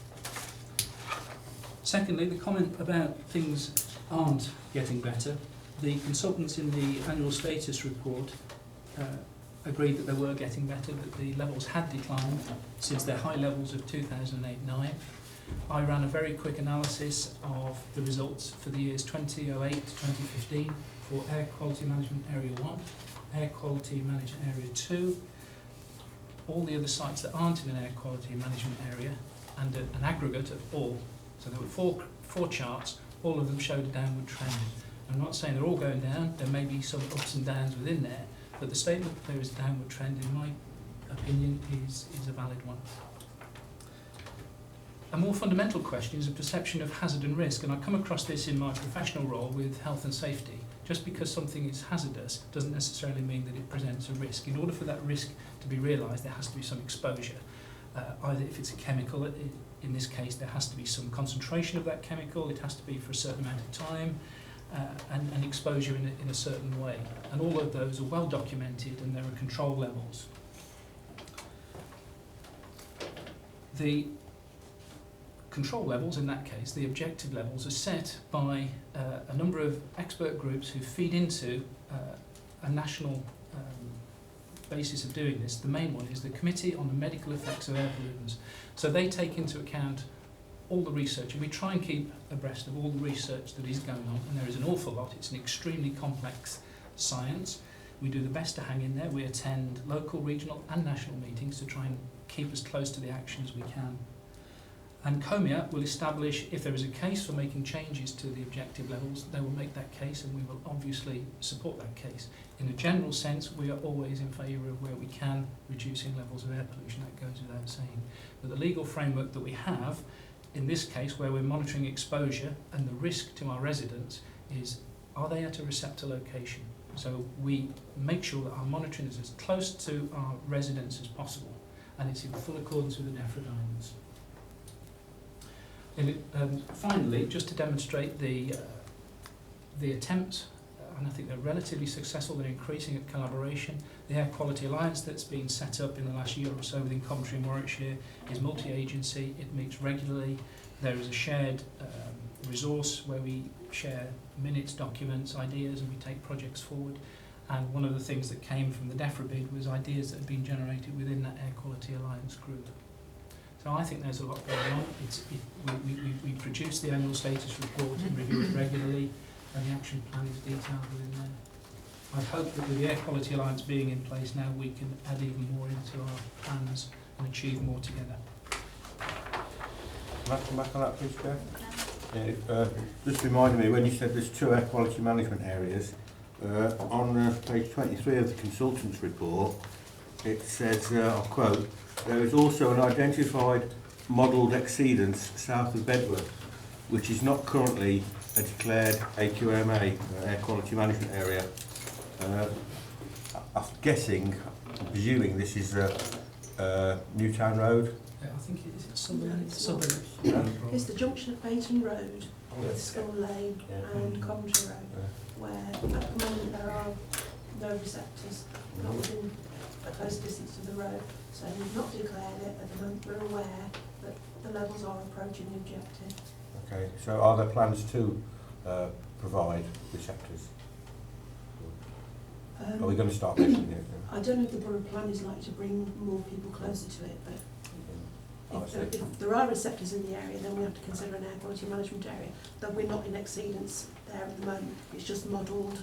Secondly, the comment about things aren't getting better. The consultants in the annual status report agreed that they were getting better, that the levels had declined since their high levels of 2008-09. I ran a very quick analysis of the results for the years 2008 to 2015 for Air Quality Management Area 1, Air Quality Management Area 2, all the other sites that aren't in an Air Quality Management Area, and an aggregate of all. So there were four charts, all of them showed a downward trend. I'm not saying they're all going down, there may be some ups and downs within there, but the statement that there is a downward trend, in my opinion, is a valid one. A more fundamental question is a perception of hazard and risk, and I come across this in my professional role with health and safety. Just because something is hazardous doesn't necessarily mean that it presents a risk. In order for that risk to be realised, there has to be some exposure. Either if it's a chemical, in this case there has to be some concentration of that chemical, it has to be for a certain amount of time, and exposure in a certain way. And all of those are well documented, and there are control levels. The control levels, in that case, the objective levels, are set by a number of expert groups who feed into a national basis of doing this. The main one is the Committee on the Medical Effects of Air Pollutants. So they take into account all the research, and we try and keep abreast of all the research that is going on, and there is an awful lot. It's an extremely complex science. We do the best to hang in there. We attend local, regional and national meetings to try and keep as close to the action as we can. And COMIA will establish, if there is a case for making changes to the objective levels, they will make that case, and we will obviously support that case. In a general sense, we are always in favour of where we can reducing levels of air pollution, that goes without saying. But the legal framework that we have, in this case where we're monitoring exposure and the risk to our residents, is are they at a receptor location? So we make sure that our monitoring is as close to our residents as possible, and it's in full accordance with the DEFRA guidance. Finally, just to demonstrate the attempt, and I think they're relatively successful, they're increasing at collaboration. The Air Quality Alliance that's been set up in the last year or so within Coventry and Warwickshire is multi-agency, it meets regularly. There is a shared resource where we share minutes, documents, ideas, and we take projects forward. And one of the things that came from the DEFRA bid was ideas that had been generated within that Air Quality Alliance group. So I think there's a lot going on. We produce the annual status report and review it regularly, and the action plan is detailed within there. I hope that with the Air Quality Alliance being in place now, we can add even more into our plans and achieve more together. Can I come back on that, please, Chair? Yeah, just reminded me, when you said there's 2 air quality management areas, on page 23 of the consultant's report, it says, I'll quote, "There is also an identified modelled exceedance south of Bedworth, which is not currently a declared AQMA, Air Quality Management Area." I'm guessing, I'm presuming this is Newtown Road. I think it is Southern. It's the junction of Payton Road Oh, with Skull Lane and Coventry Road, where at the moment there are no receptors, not within a close distance to the road. So we've not declared it at the moment. We're aware that the levels are approaching the objective. Okay, so are there plans to provide receptors? Are we going to start measuring it? I don't know if the borough plan is likely to bring more people closer to it, but if there are receptors in the area, then we have to consider an air quality management area. Though we're not in exceedance there at the moment, it's just modelled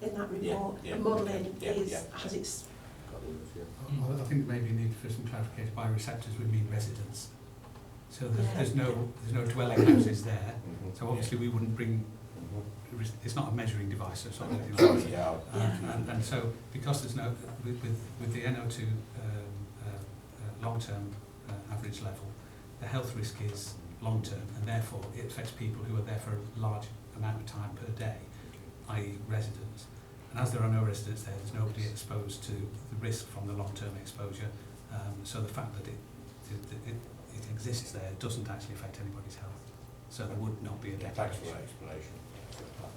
in that report. The modelling has its... I think maybe need for some clarification. By receptors we mean residents. So there's no dwelling houses there. So obviously we wouldn't bring. It's not a measuring device, so it's not anything like that. And so because there's no with the NO2 long-term average level, the health risk is long-term, and therefore it affects people who are there for a large amount of time per day, i.e. residents. And as there are no residents there, there's nobody exposed to the risk from the long-term exposure. So the fact that it exists there doesn't actually affect anybody's health. So there would not be a declaration. Thanks for that explanation.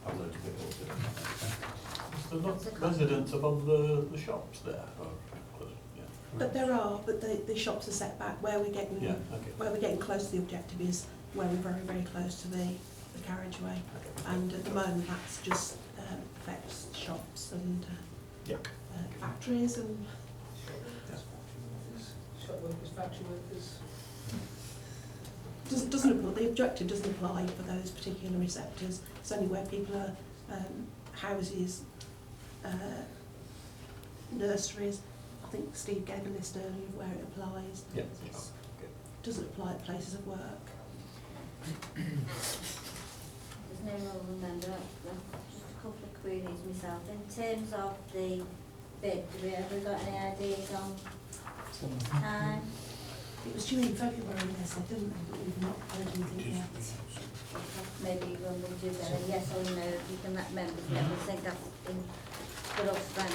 I've learned a bit more. There's not residents above the shops there. But there are, but the shops are set back. Where we're getting where we're getting close to the objective is where we're very, very close to the carriageway. And at the moment that's just affects shops and factories and Shop workers, factory workers. doesn't apply, the objective doesn't apply for those particular receptors. It's only where people are houses, nurseries. I think Steve gave a list earlier of where it applies. Yeah. It doesn't apply at places of work. There's no role remember. Just a couple of queries myself. In terms of the bid, have we got any ideas on time? It was due in February, they said, didn't they? But we've not heard anything yet. Maybe when we do that, a yes or no, you can let members know. We think that's in for us then,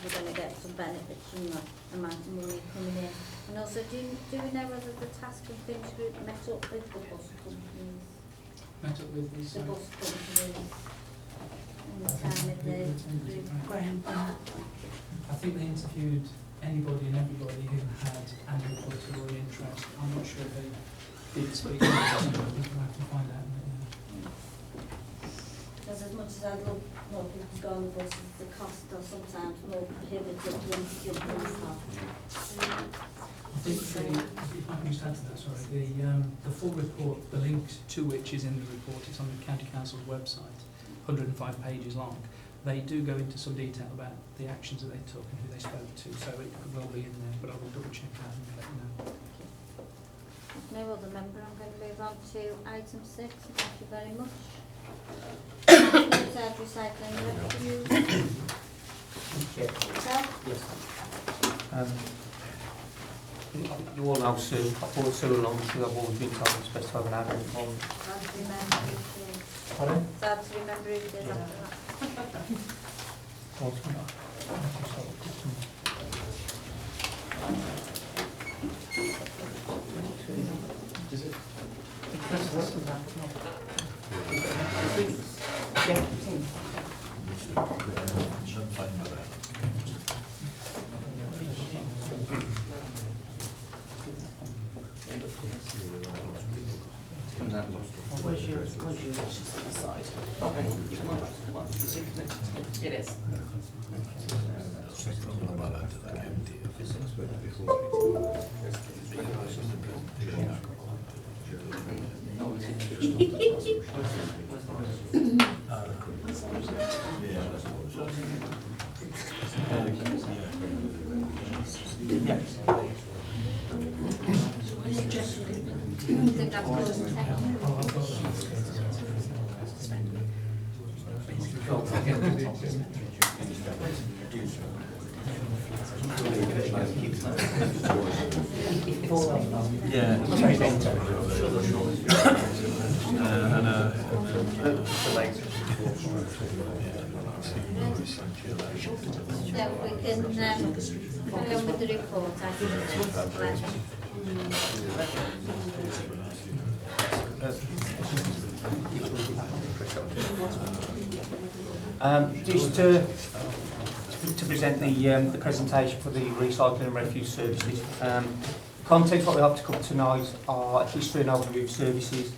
we're going to get some benefits from the amount of money coming in. And also, do we know whether the task and finish group met up with the bus companies? Met up with the bus companies in the time of the group? I think they interviewed anybody and everybody who had an input or an interest. I'm not sure if they did speak to them. We'll have to find out. Because as much as I'd love more people to go on the buses, the costs are sometimes more prohibitive than to jump on the car. I think if I can just add to that, sorry, the full report, the link to which is in the report, it's on the County Council's website, 105 pages long. They do go into some detail about the actions that they took and who they spoke to, so it will be in there, but I will double check that and let you know. No other member, I'm going to move on to item 6. Thank you very much. Recycling revenue. You all know Sue, I thought Sue along, I've always been told I'm supposed to have an admin fund. Pardon? Sad to remember who it is after that. Does it? Where's your side? It is. So we can carry on with the report. I think it's Glenn. Just to present the presentation for the recycling and refuse services. Content what we have to cover tonight are history and overview of services,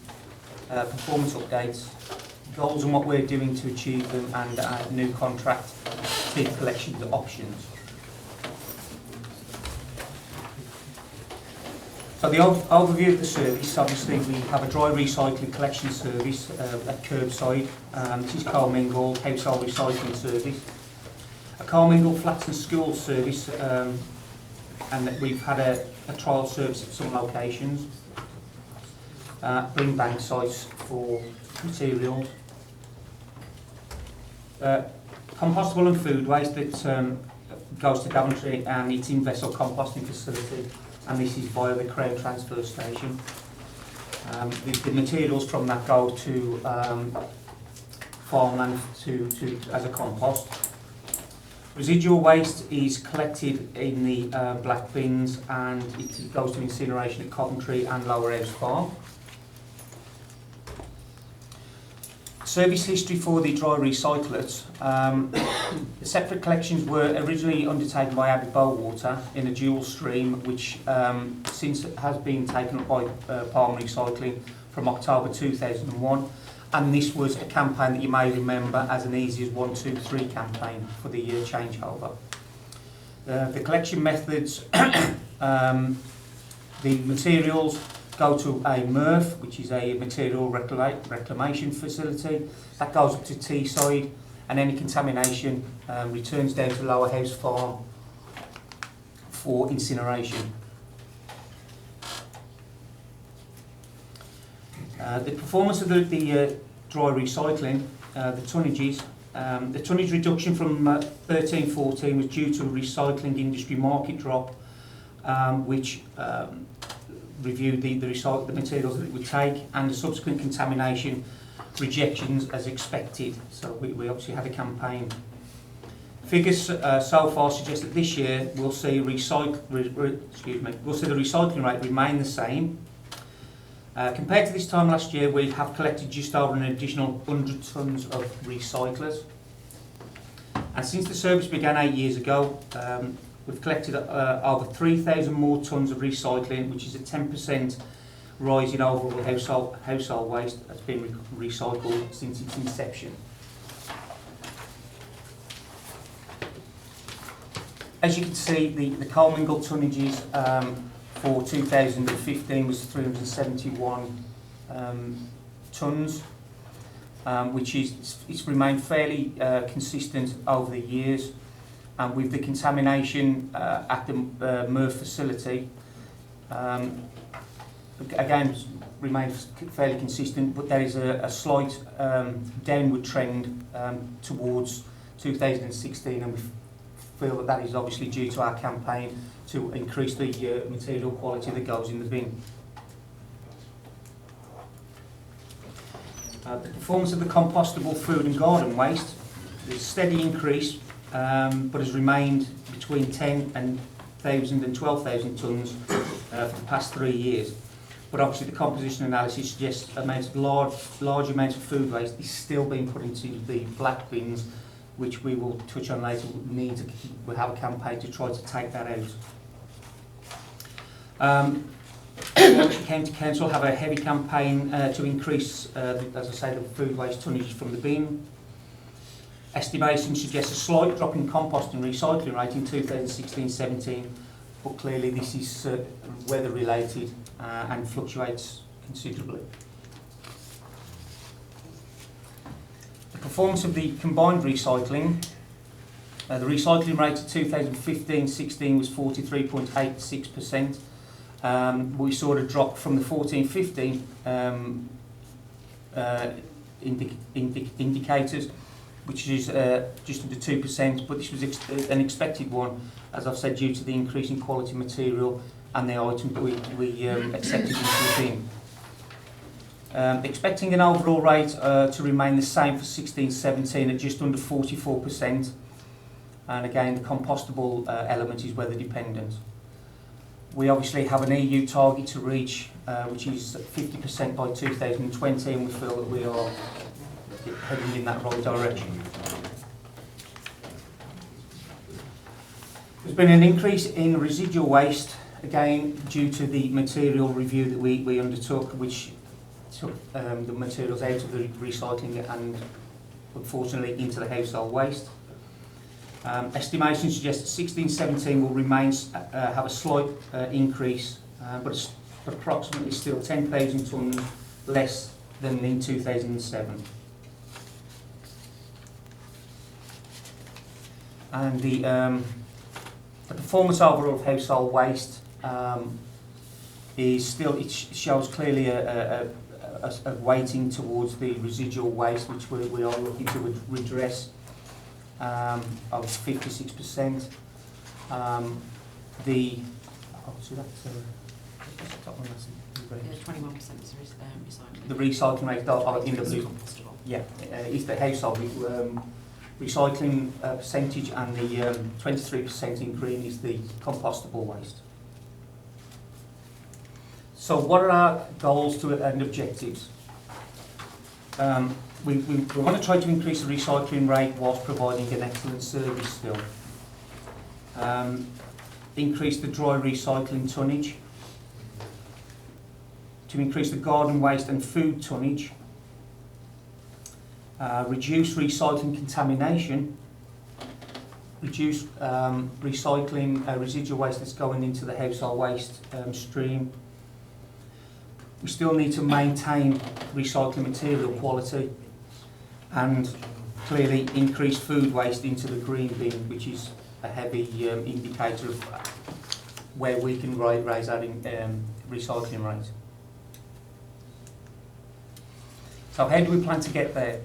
performance updates, goals and what we're doing to achieve them, and new contract tip collection options. So the overview of the service, obviously we have a dry recycling collection service at curbside, which is co-mingled household recycling service. A co-mingled flats and schools service, and that we've had a trial service at some locations. Bring bank sites for materials. Compostable and food waste that goes to Daventry and it's in vessel composting facility, and this is via the Crown Transfer Station. The materials from that go to farmland as a compost. Residual waste is collected in the black bins and it goes to incineration at Coventry and Lower House Farm. Service history for the dry recyclates. The separate collections were originally undertaken by Abbey Bowater in a dual stream, which since has been taken up by Palm Recycling from October 2001. And this was a campaign that you may remember as an easy as 1, 2, 3 campaign for the year changeover. The collection methods, the materials go to a MRF, which is a material reclamation facility. That goes up to Teesside, and any contamination returns down to Lower House Farm for incineration. The performance of the dry recycling, the tonnages, the tonnage reduction from 13-14 was due to a recycling industry market drop, which reviewed the materials that it would take, and the subsequent contamination rejections as expected. So we obviously had a campaign. Figures so far suggest that this year we'll see the recycling rate remain the same. Compared to this time last year, we have collected just over an additional 100 tonnes of recyclers. And since the service began 8 years ago, we've collected over 3,000 more tonnes of recycling, which is a 10% rise in overall household waste that's been recycled since its inception. As you can see, the co-mingled tonnages for 2015 was 371 tonnes, which it's remained fairly consistent over the years. And with the contamination at the MRF facility, again, remains fairly consistent, but there is a slight downward trend towards 2016, and we feel that is obviously due to our campaign to increase the material quality that goes in the bin. The performance of the compostable food and garden waste, there's a steady increase, but has remained between 10,000 and 12,000 tonnes for the past 3 years. But obviously the composition analysis suggests large amounts of food waste is still being put into the black bins, which we will touch on later. We'll have a campaign to try to take that out. County Council have a heavy campaign to increase, as I say, the food waste tonnage from the bin. Estimation suggests a slight drop in compost and recycling rate in 2016-17, but clearly this is weather related and fluctuates considerably. The performance of the combined recycling, the recycling rate of 2015-16 was 43.86%. We saw a drop from the 14-15 indicators which is just under 2%, but this was an expected one, as I've said, due to the increase in quality material and the items that we accepted into the bin. Expecting an overall rate to remain the same for 16-17 at just under 44%, and again the compostable element is weather dependent. We obviously have an EU target to reach, which is 50% by 2020, and we feel that we are heading in that right direction. There's been an increase in residual waste, again due to the material review that we undertook, which took the materials out of the recycling and unfortunately into the household waste. Estimations suggest that 16-17 will remain have a slight increase, but it's approximately still 10,000 tonnes less than in 2007. And the performance overall of household waste is still, it shows clearly a weighting towards the residual waste, which we are looking to redress, of 56%. The 21% is recycling. The recycling rate in the blue, yeah, is the household recycling percentage, and the 23% in green is the compostable waste. So what are our goals and objectives? We want to try to increase the recycling rate whilst providing an excellent service still. Increase the dry recycling tonnage. To increase the garden waste and food tonnage. Reduce recycling contamination. Reduce recycling residual waste that's going into the household waste stream. We still need to maintain recycling material quality, and clearly increase food waste into the green bin, which is a heavy indicator of where we can raise our recycling rate. So how do we plan to get there?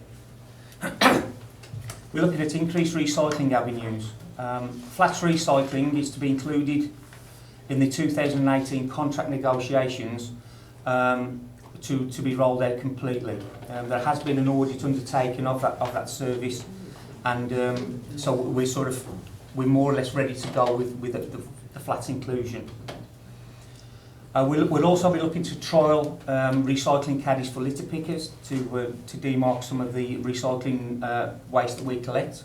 We're looking at increased recycling avenues. Flats recycling is to be included in the 2018 contract negotiations to be rolled out completely. There has been an audit undertaken of that service, and so we're more or less ready to go with the flats inclusion. We'll also be looking to trial recycling caddies for litter pickers to demark some of the recycling waste that we collect.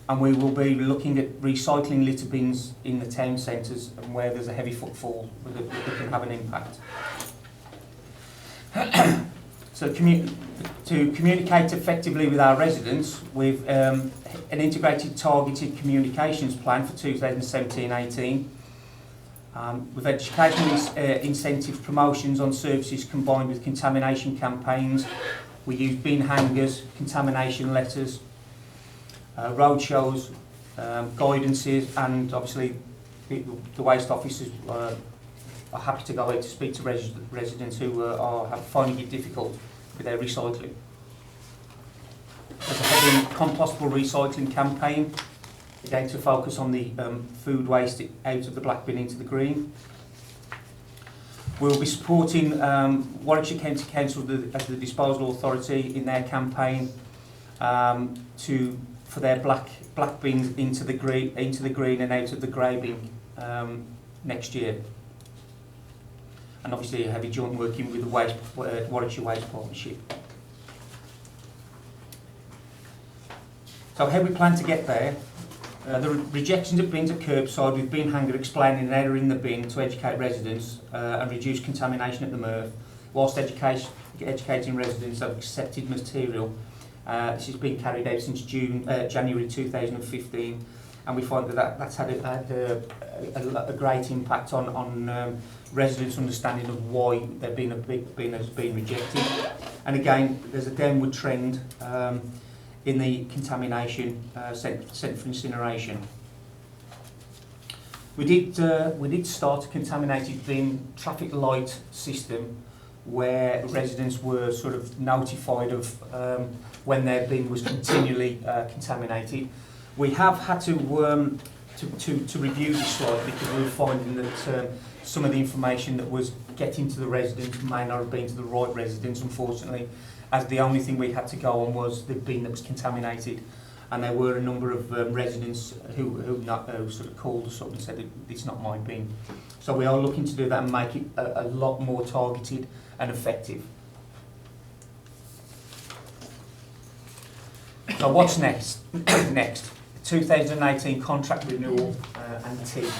And we will be looking at recycling litter bins in the town centres and where there's a heavy footfall that can have an impact. So to communicate effectively with our residents, with an integrated targeted communications plan for 2017-18. With educational incentive promotions on services combined with contamination campaigns. We use bin hangers, contamination letters, road shows, guidances, and obviously the waste officers are happy to go out to speak to residents who are finding it difficult with their recycling. There's a heavy compostable recycling campaign, again to focus on the food waste out of the black bin into the green. We'll be supporting Warwickshire County Council as the disposal authority in their campaign for their black bins into the green and out of the grey bin next year. And obviously a heavy joint working with the Warwickshire Waste Partnership. So how we plan to get there? The rejections of bins at curbside with bin hanger explaining an error in the bin to educate residents and reduce contamination at the MRF, whilst educating residents of accepted material. This has been carried out since January 2015, and we find that's had a great impact on residents' understanding of why their bin has been rejected. And again, there's a downward trend in the contamination sent for incineration. We did start a contaminated bin traffic light system where residents were sort of notified of when their bin was continually contaminated. We have had to review this slightly because we were finding that some of the information that was getting to the residents may not have been to the right residents, unfortunately, as the only thing we had to go on was the bin that was contaminated. And there were a number of residents who sort of called us up and said, it's not my bin. So we are looking to do that and make it a lot more targeted and effective. So what's next? Next, 2018 contract renewal and TEEP.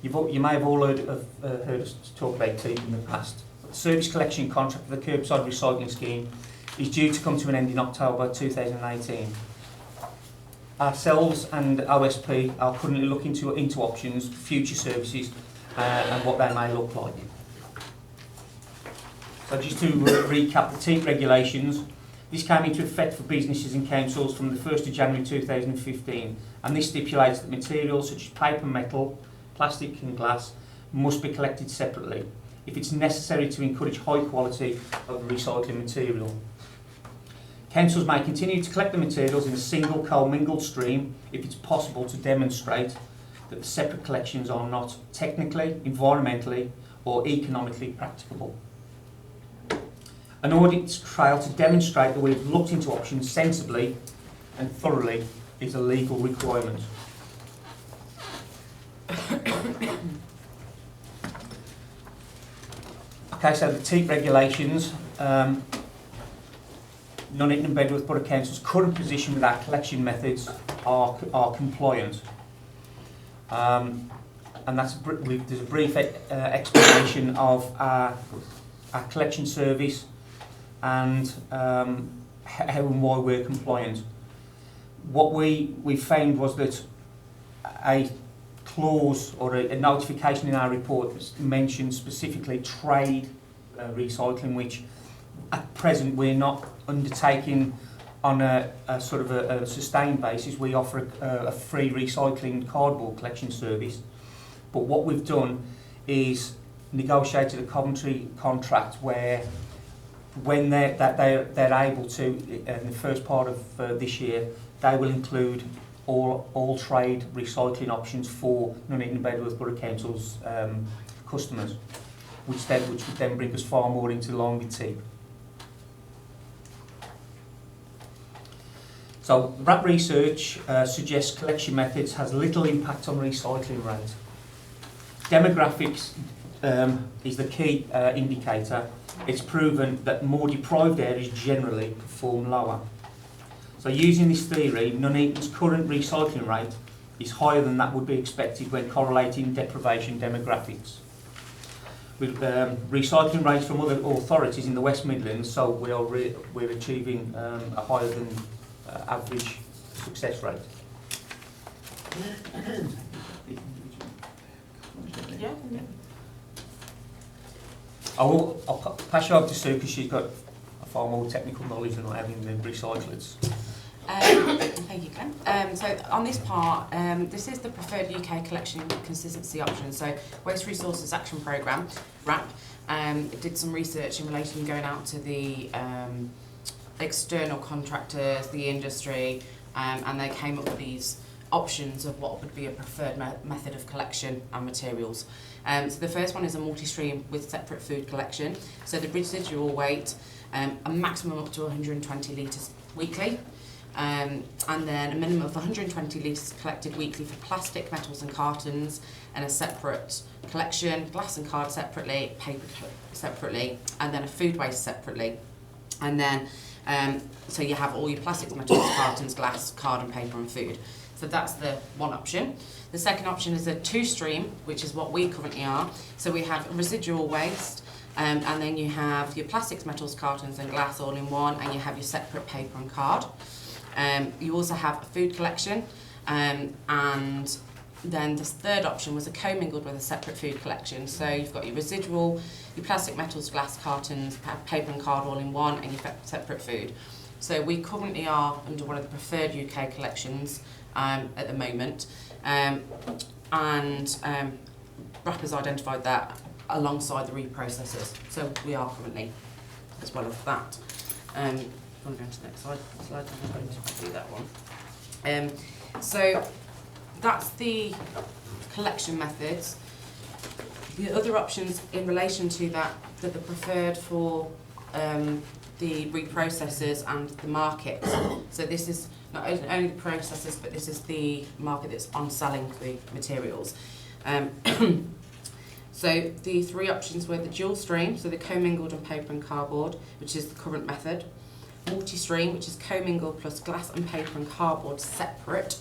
You may have all heard us talk about TEEP in the past. The service collection contract for the curbside recycling scheme is due to come to an end in October 2018. Ourselves and OSP are currently looking into options for future services and what they may look like. So just to recap the TEEP regulations, this came into effect for businesses and councils from the 1st of January 2015, and this stipulates that materials such as paper, metal, plastic and glass must be collected separately if it's necessary to encourage high quality of the recycling material. Councils may continue to collect the materials in a single co-mingled stream if it's possible to demonstrate that the separate collections are not technically, environmentally or economically practicable. An audit trail to demonstrate that we've looked into options sensibly and thoroughly is a legal requirement. Okay, so the TEEP regulations, Nuneaton and Bedworth Borough Council's current position with our collection methods are compliant. And there's a brief explanation of our collection service and how and why we're compliant. What we found was that a clause or a notification in our report mentioned specifically trade recycling, which at present we're not undertaking on a sort of a sustained basis. We offer a free recycling cardboard collection service, but what we've done is negotiated a Coventry contract where when they're able to, in the first part of this year, they will include all trade recycling options for Nuneaton and Bedworth Borough Council's customers, which would then bring us far more into line with TEEP. So RAP research suggests collection methods has little impact on recycling rate. Demographics is the key indicator. It's proven that more deprived areas generally perform lower. So using this theory, Nuneaton's current recycling rate is higher than that would be expected when correlating deprivation demographics. With recycling rates from other authorities in the West Midlands, so we're achieving a higher than average success rate. Yeah. I'll pass you over to Sue because she's got a far more technical knowledge than I have in the recyclers. Thank you, Ken. So on this part, this is the preferred UK collection consistency option. So Waste Resources Action Programme, RAP, did some research in relation to going out to the external contractors, the industry, and they came up with these options of what would be a preferred method of collection and materials. So the first one is a multi-stream with separate food collection. So the residual weight, a maximum up to 120 litres weekly. And then a minimum of 120 litres collected weekly for plastic, metals and cartons, and a separate collection, glass and card separately, paper separately, and then a food waste separately. And then, so you have all your plastics, metals, cartons, glass, card and paper and food. So that's the one option. The second option is a two-stream, which is what we currently are. So we have residual waste, and then you have your plastics, metals, cartons and glass all in one, and you have your separate paper and card. You also have a food collection, and then this third option was a commingled with a separate food collection. So you've got your residual, your plastic, metals, glass, cartons, paper and card all in one, and your separate food. So we currently are under one of the preferred UK collections at the moment, and RAP has identified that alongside the reprocessors. So we are currently, as well as that. I'm going to go to the next slide. I'm going to do that one. So that's the collection methods. The other options in relation to that are preferred for the reprocessors and the market. So this is not only the processors, but this is the market that's on selling the materials. So the three options were the dual stream, so the commingled on paper and cardboard, which is the current method. Multi-stream, which is commingled plus glass and paper and cardboard separate,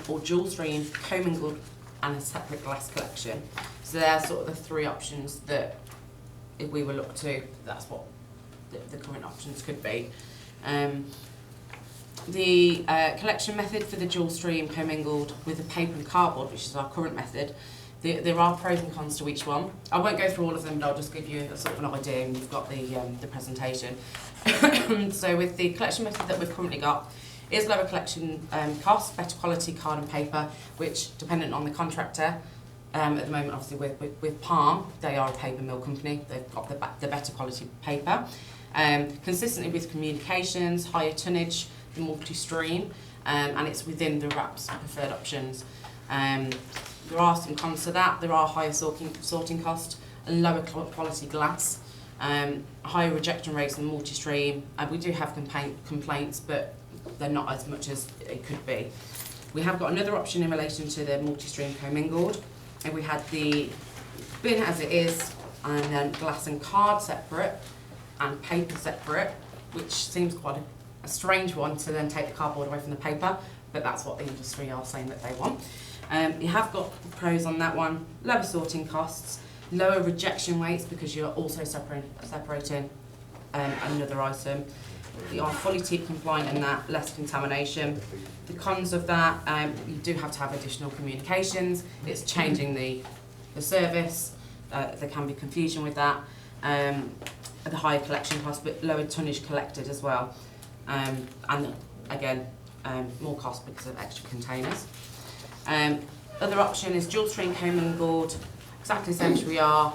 or dual stream, commingled and a separate glass collection. So they're sort of the three options that, if we were looked to, that's what the current options could be. The collection method for the dual stream commingled with the paper and cardboard, which is our current method, there are pros and cons to each one. I won't go through all of them, but I'll just give you a sort of an idea, and you've got the presentation. So with the collection method that we've currently got, is lower collection costs, better quality card and paper, which, dependent on the contractor, at the moment, obviously, with Palm, they are a paper mill company. They've got the better quality paper. Consistently with communications, higher tonnage, the multi-stream, and it's within the RAP's preferred options. There are some cons to that. There are higher sorting costs, and lower quality glass, higher rejection rates than multi-stream. We do have complaints, but they're not as much as it could be. We have got another option in relation to the multi-stream commingled, and we had the bin as it is, and then glass and card separate, and paper separate, which seems quite a strange one to then take the cardboard away from the paper, but that's what the industry are saying that they want. You have got pros on that one: lower sorting costs, lower rejection rates because you're also separating another item. You are fully TEEP compliant in that, less contamination. The cons of that, you do have to have additional communications. It's changing the service. There can be confusion with that. The higher collection cost, but lower tonnage collected as well. And again, more cost because of extra containers. Other option is dual stream commingled, exactly the same as we are.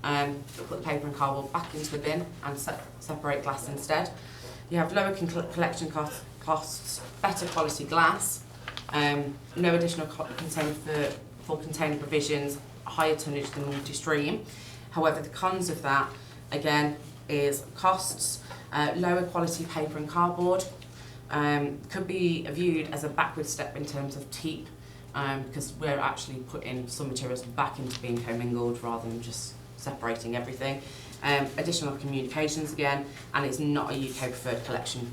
Put the paper and cardboard back into the bin and separate glass instead. You have lower collection costs, better quality glass, no additional container for container provisions, higher tonnage than multi-stream. However, the cons of that, again, is costs, lower quality paper and cardboard, could be viewed as a backward step in terms of TEEP, because we're actually putting some materials back into being commingled rather than just separating everything. Additional communications again, and it's not a UK preferred collection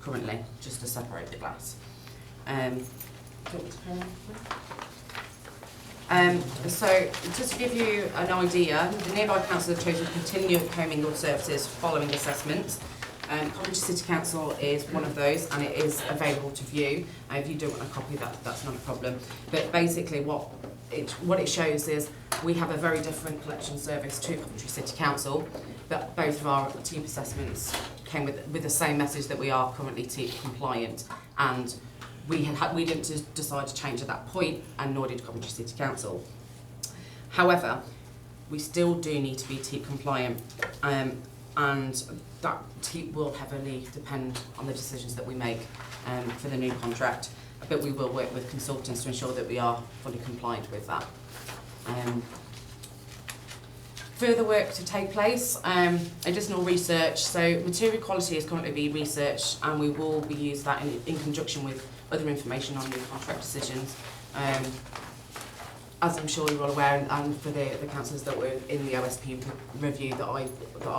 currently, just to separate the glass. So just to give you an idea, the nearby council have chosen to continue commingled services following assessments. Coventry City Council is one of those, and it is available to view. If you do want a copy, that's not a problem. But basically what it shows is we have a very different collection service to Coventry City Council, but both of our TEEP assessments came with the same message that we are currently TEEP compliant, and we didn't decide to change at that point, and nor did Coventry City Council. However, we still do need to be TEEP compliant, and that TEEP will heavily depend on the decisions that we make for the new contract, but we will work with consultants to ensure that we are fully compliant with that. Further work to take place, additional research. So material quality is currently being researched, and we will be using that in conjunction with other information on new contract decisions. As I'm sure you're all aware, and for the councillors that were in the OSP review that I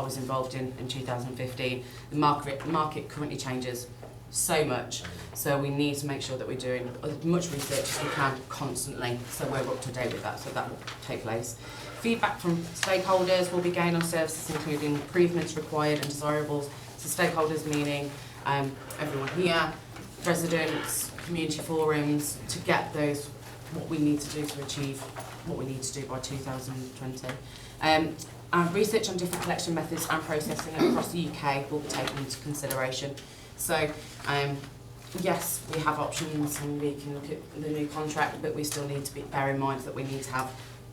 was involved in 2015, the market currently changes so much, so we need to make sure that we're doing as much research as we can constantly, so we're up to date with that, so that will take place. Feedback from stakeholders will be gained on services, including improvements required and desirables. So stakeholders meaning everyone here, residents, community forums, to get those, what we need to do to achieve what we need to do by 2020. And research on different collection methods and processing across the UK will be taken into consideration. So yes, we have options and we can look at the new contract, but we still need to bear in mind that we need to have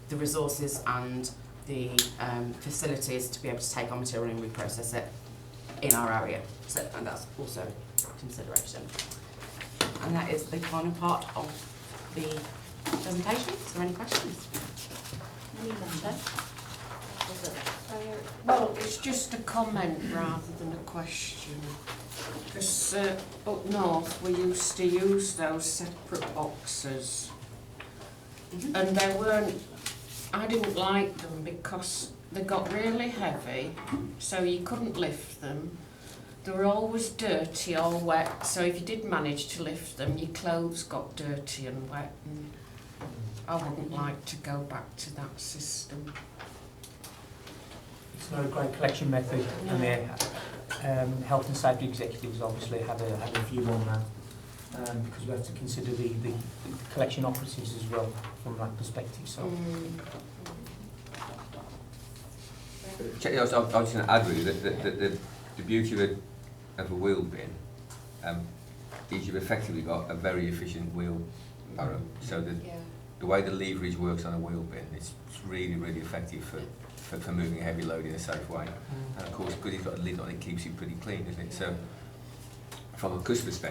the resources and the facilities to be able to take our material and reprocess it in our area. So, and that's also a consideration. And that is the final part of the presentation. Is there any questions? Any member? Well, it's just a comment rather than a question. Because up north we used to use those separate boxes, and they weren't. I didn't like them because they got really heavy, so you couldn't lift them. They were always dirty or wet, so if you did manage to lift them, your clothes got dirty and wet, and I wouldn't like to go back to that system. It's not a great collection method, and the health and safety executives obviously have a view on that, because we have to consider the collection operatives as well from that perspective. So. I was just going to add really that the beauty of a wheel bin is you've effectively got a very efficient wheelbarrow. So the way the leverage works on a wheel bin, it's really, really effective for moving a heavy load in a safe way. And of course, because it's got a lid on it, keeps it pretty clean, doesn't it? So from a customer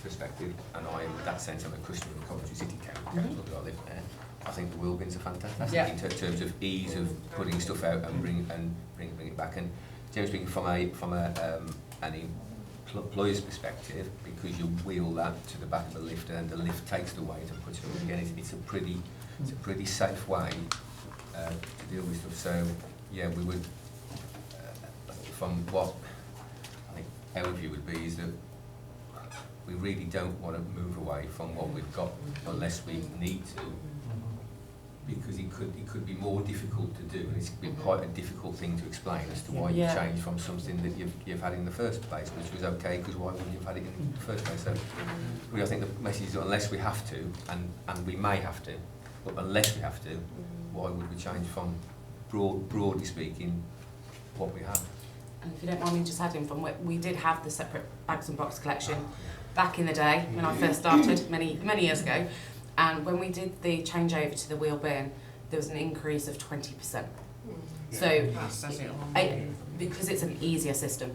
perspective, and I am in that sense, I'm a customer of Coventry City Council, because I live there. I think the wheel bins are fantastic in terms of ease of putting stuff out and bring it back. And James, speaking from an employer's perspective, because you wheel that to the back of the lift and the lift takes the weight and puts it up again, it's a pretty safe way to deal with stuff. So yeah, we would, from what I think our view would be, is that we really don't want to move away from what we've got unless we need to, because it could be more difficult to do, and it's been quite a difficult thing to explain as to why you've changed from something that you've had in the first place, which was okay, because why wouldn't you have had it in the first place? So really, I think the message is, unless we have to, and we may have to, but unless we have to, why would we change from, broadly speaking, what we have? And if you don't mind me just adding, from what we did have the separate bags and box collection back in the day when I first started many years ago. And when we did the changeover to the wheel bin, there was an increase of 20%. So, because it's an easier system,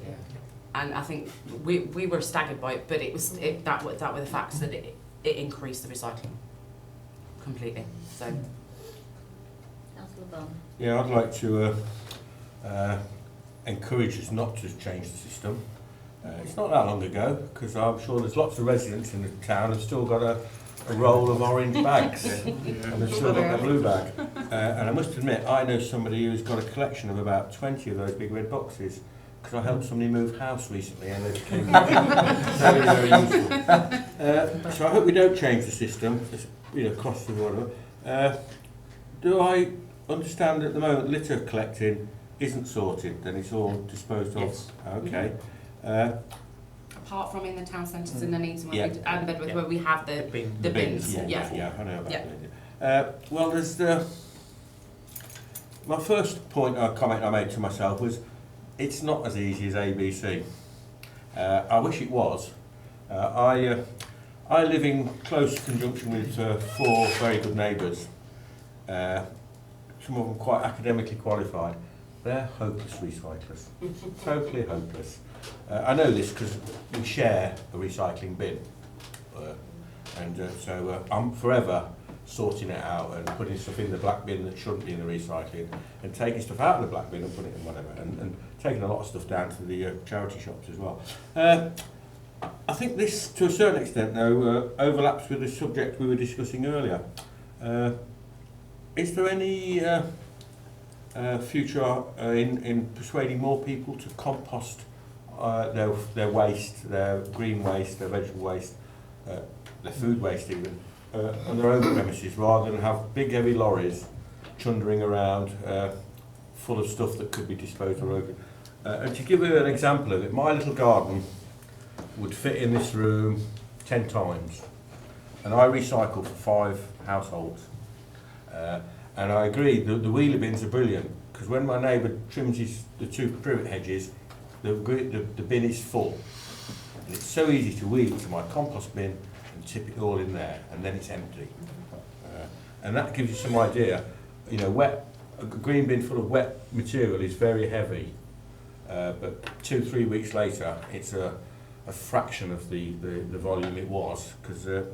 and I think we were staggered by it, but that were the facts that it increased the recycling completely. So, yeah, I'd like to encourage us not to change the system. It's not that long ago, because I'm sure there's lots of residents in the town who've still got a roll of orange bags, and they've still got their blue bag. And I must admit, I know somebody who's got a collection of about 20 of those big red boxes, because I helped somebody move house recently, and they became very, very useful. So I hope we don't change the system, across the board. Do I understand at the moment litter collecting isn't sorted, then it's all disposed of? Yes. Okay. Apart from in the town centres and the needs and Bedworth, where we have the bins. Yeah, I know about that. Well, there's my first comment I made to myself was, it's not as easy as ABC. I wish it was. I live in close conjunction with 4 very good neighbours. Some of them quite academically qualified. They're hopeless recyclers. Totally hopeless. I know this because we share a recycling bin, so I'm forever sorting it out and putting stuff in the black bin that shouldn't be in the recycling, and taking stuff out of the black bin and putting it in whatever, and taking a lot of stuff down to the charity shops as well. I think this, to a certain extent, though, overlaps with the subject we were discussing earlier. Is there any future in persuading more people to compost their waste, their green waste, their vegetable waste, their food waste even, on their own premises, rather than have big heavy lorries chundering around full of stuff that could be disposed of open? And to give you an example of it, my little garden would fit in this room 10 times, and I recycle for 5 households. And I agree, the wheelie bins are brilliant, because when my neighbour trims the 2 privet hedges, the bin is full. And it's so easy to wheel it to my compost bin and tip it all in there, and then it's empty. And that gives you some idea. Wet a green bin full of wet material is very heavy, but 2-3 weeks later it's a fraction of the volume it was, because it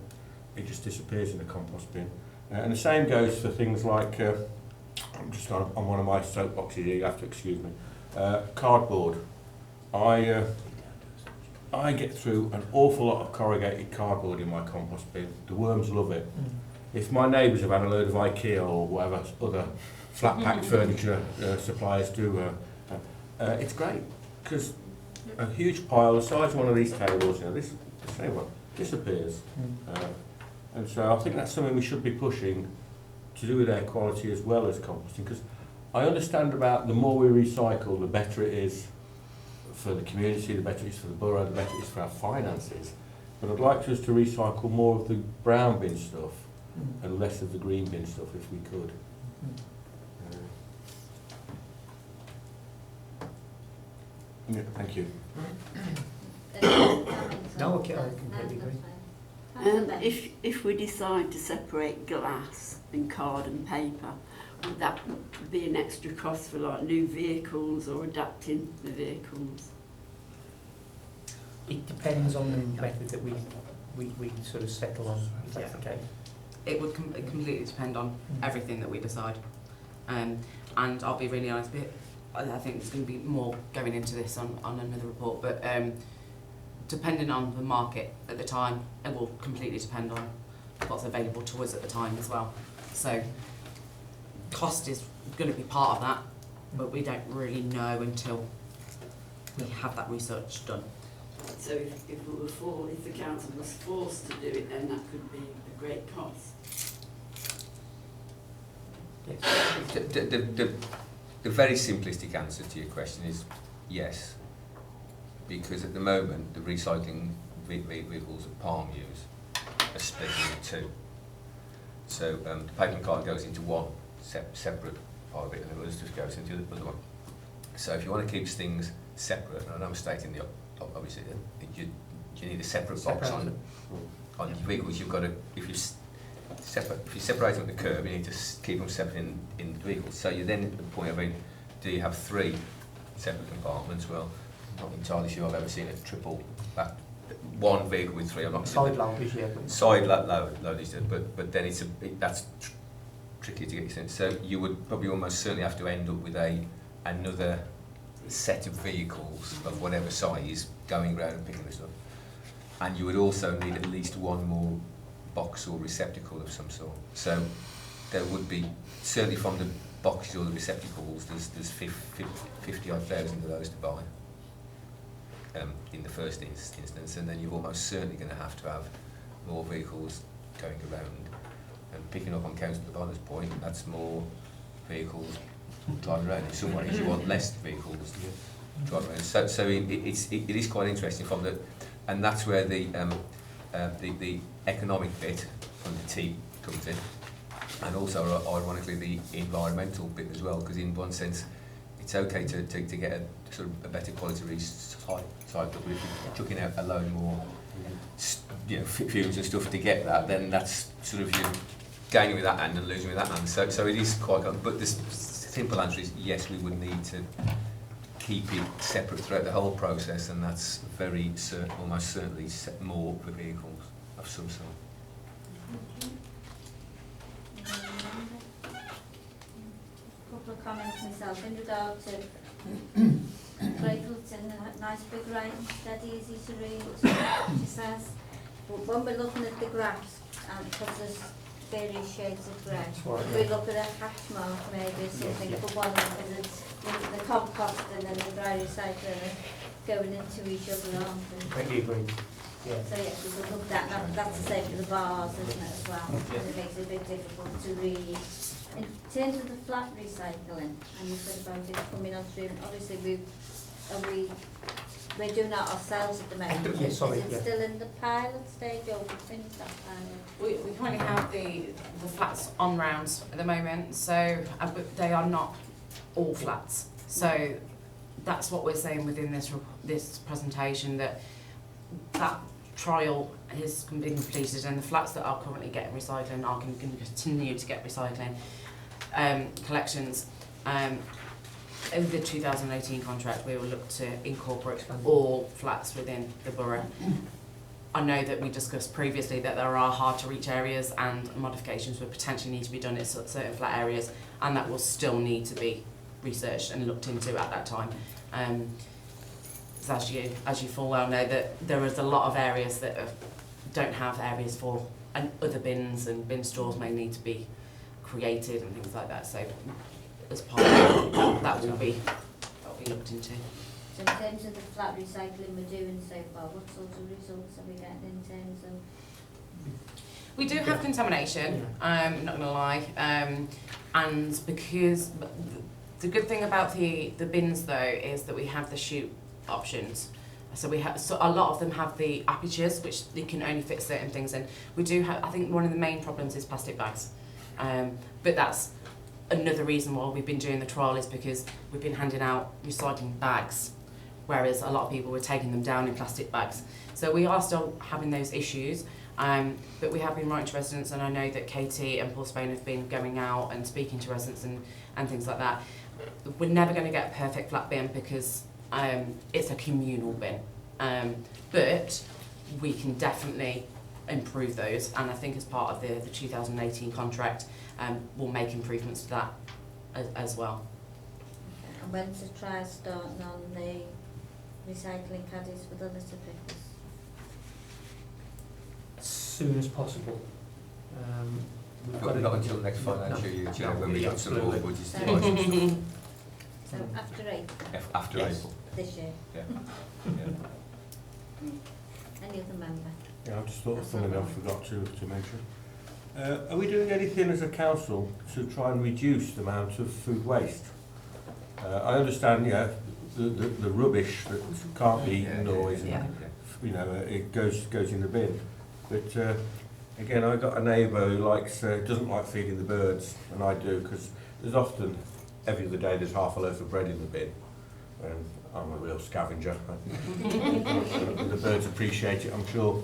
just disappears in the compost bin. And the same goes for things like, I'm just on one of my soapboxes here, you have to excuse me, cardboard. I get through an awful lot of corrugated cardboard in my compost bin. The worms love it. If my neighbours have had a load of IKEA or whatever other flat packed furniture suppliers do, it's great, because a huge pile the size of one of these tables, this same one disappears. And so I think that's something we should be pushing, to do with air quality as well as composting, because I understand about the more we recycle, the better it is for the community, the better it is for the borough, the better it is for our finances. But I'd like us to recycle more of the brown bin stuff and less of the green bin stuff if we could. Yeah, thank you. No, okay, I completely agree. If we decide to separate glass and card and paper, would that be an extra cost for like new vehicles or adapting the vehicles? It depends on the method that we sort of settle on, if that's the case. It would completely depend on everything that we decide. And I'll be really honest, but I think there's going to be more going into this on another report, but depending on the market at the time, it will completely depend on what's available to us at the time as well. So cost is going to be part of that, but we don't really know until we have that research done. So if the council was forced to do it, then that could be a great cost. The very simplistic answer to your question is yes, because at the moment the recycling vehicles that Palm use are split into two. So the paper and card goes into one separate part of it, and the others just goes into the other one. So if you want to keep things separate, and I'm stating the obviously you need a separate box on your vehicles. You've got to, if you separate them at the curb, you need to keep them separate in the vehicles. So you're then at the point of, do you have 3 separate compartments? Well, I'm not entirely sure I've ever seen a triple that one vehicle with 3. I'm not side loaders, yeah. Side loaders, but then that's tricky to get sense. So you would probably almost certainly have to end up with another set of vehicles of whatever size going around and picking this up. And you would also need at least one more box or receptacle of some sort. So there would be, certainly from the boxes or the receptacles, there's 50-odd thousand of those to buy in the first instance, and then you're almost certainly going to have more vehicles going around. And picking up on Councillor Bonner's point, that's more vehicles driving around. In some ways you want less vehicles driving around. So it is quite interesting from the, and that's where the economic bit from the T comes in, and also ironically the environmental bit as well, because in one sense it's okay to get a sort of a better quality recycle, but if you're chucking out a load more fumes and stuff to get that, then that's sort of you gaining with that hand and losing with that hand. So it is quite good, but the simple answer is yes, we would need to keep it separate throughout the whole process, and that's very almost certainly more for vehicles of some sort. A couple of comments myself in regard to grateful, it's in a nice big writing, steady, easy to read, she says. But when we're looking at the graphs, and because there's various shades of grey, we look at a hatch mark maybe, something for one, because it's the compost and then the dry recycling going into each other, aren't they? Completely agree. Yeah. So yes, we could look at that. That's the same for the bars, isn't it, as well? Yeah. It makes it a bit difficult to read. In terms of the flat recycling, and you said about it coming on stream, obviously we're doing that ourselves at the moment. Yeah, sorry, Is it still in the pilot stage, or we finished that pilot? We currently have the flats on rounds at the moment, so but they are not all flats. So that's what we're saying within this presentation, that trial has been completed, and the flats that are currently getting recycling are going to continue to get recycling collections. In the 2018 contract, we will look to incorporate all flats within the borough. I know that we discussed previously that there are hard to reach areas and modifications would potentially need to be done in certain flat areas, and that will still need to be researched and looked into at that time. So as you full well know, that there is a lot of areas that don't have areas for, and other bins and bin stores may need to be created and things like that. So as part of that will be looked into. So in terms of the flat recycling we're doing so far, what sort of results are we getting in terms of? We do have contamination, not going to lie, and because the good thing about the bins though is that we have the chute options. So we have, so a lot of them have the apertures which they can only fit certain things in. We do have, I think one of the main problems is plastic bags, but that's another reason why we've been doing the trial is because we've been handing out recycling bags, whereas a lot of people were taking them down in plastic bags. So we are still having those issues, but we have been writing to residents, and I know that Katie and Paul Spain have been going out and speaking to residents and things like that. We're never going to get a perfect flat bin because it's a communal bin, but we can definitely improve those, and I think as part of the 2018 contract we'll make improvements to that as well. Okay. And when's the trial starting on the recycling caddies for the litter pickers? As soon as possible. We've Not it- until next financial year, Chair, when we got some more absolutely. budgets. So after April? After Yes. April. This year? Yeah. Any other member? Yeah, I just thought of something I forgot to mention. Are we doing anything as a council to try and reduce the amount of food waste? I understand, yeah, the rubbish that can't be eaten or isn't, you know, it goes in the bin. But again, I got a neighbour who doesn't like feeding the birds, and I do, because there's often, every other day, there's half a loaf of bread in the bin. And I'm a real scavenger. The birds appreciate it, I'm sure.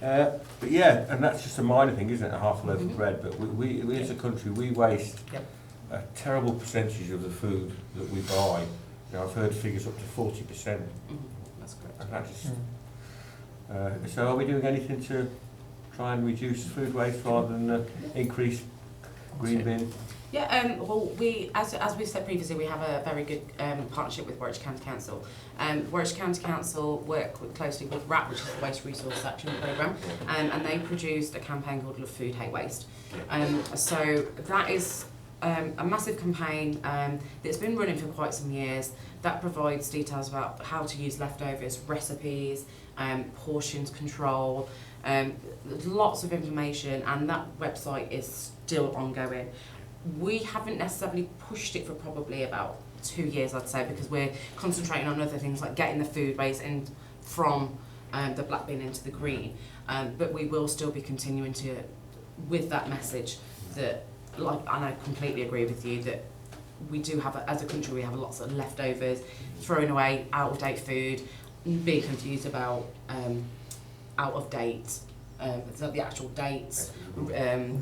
But yeah, and that's just a minor thing, isn't it? A half a loaf of bread. But we as a country, we waste a terrible percentage of the food that we buy. You know, I've heard figures up to 40%. That's correct. And that just, so are we doing anything to try and reduce food waste rather than increase green bin? Yeah, well, we, as we said previously, we have a very good partnership with Warwickshire County Council. Warwickshire County Council work closely with RAP, which is the Waste Resource Action Programme, and they produced a campaign called Love Food, Hate Waste. So that is a massive campaign that's been running for quite some years, that provides details about how to use leftovers, recipes, portions control, lots of information, and that website is still ongoing. We haven't necessarily pushed it for probably about 2 years, I'd say, because we're concentrating on other things like getting the food waste in from the black bin into the green. But we will still be continuing to, with that message that, like, and I completely agree with you, that we do have, as a country, we have lots of leftovers, throwing away out-of-date food, being confused about out-of-date, so the actual dates,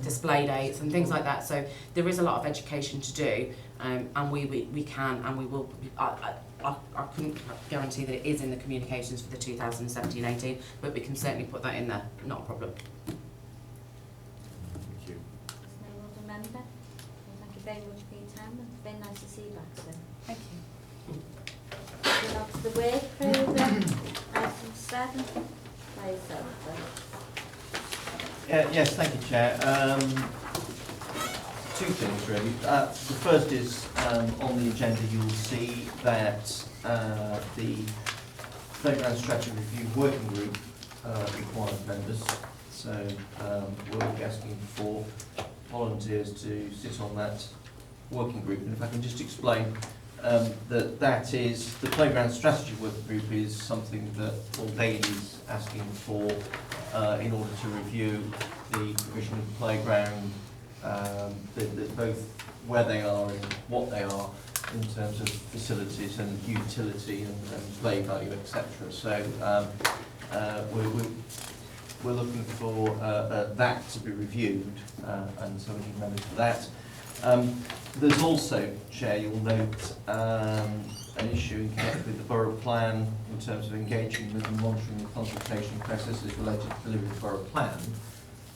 display dates and things like that. So there is a lot of education to do, and we can and we will. I couldn't guarantee that it is in the communications for the 2017-18, but we can certainly put that in there. Not a problem. Thank you. There's no other member? Well, thank you very much for your time. It's very nice to see you back, sir. Thank you. Going on to the work programme, item 7. By yourself, sir. Yes, thank you, Chair. Two things really. The first is on the agenda you'll see that the Playground Strategy Review Working Group requires members. So we'll be asking for volunteers to sit on that working group. And if I can just explain that is, the Playground Strategy Working Group is something that Paul Daly is asking for in order to review the provision of the playground, both where they are and what they are in terms of facilities and utility and play value, etc. So we're looking for that to be reviewed, and so we need members for that. There's also, Chair, you'll note an issue in connection with the borough plan in terms of engaging with and monitoring the consultation processes related to delivery of the borough plan.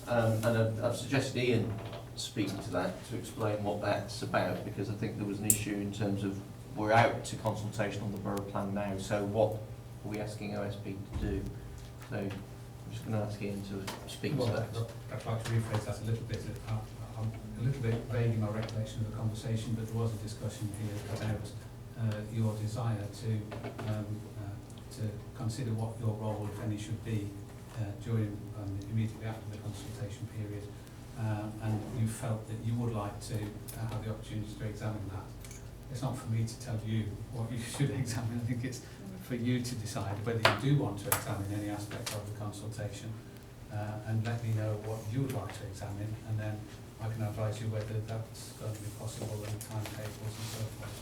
And I've suggested Ian speak to that to explain what that's about, because I think there was an issue in terms of we're out to consultation on the borough plan now, so what are we asking OSB to do? So I'm just going to ask Ian to speak to that. I'd like to rephrase that a little bit. I'm a little bit vague in my recollection of the conversation, but there was a discussion here about your desire to consider what your role, if any, should be during immediately after the consultation period, and you felt that you would like to have the opportunity to examine that. It's not for me to tell you what you should examine. I think it's for you to decide whether you do want to examine any aspect of the consultation, and let me know what you would like to examine, and then I can advise you whether that's going to be possible and timetables and so forth.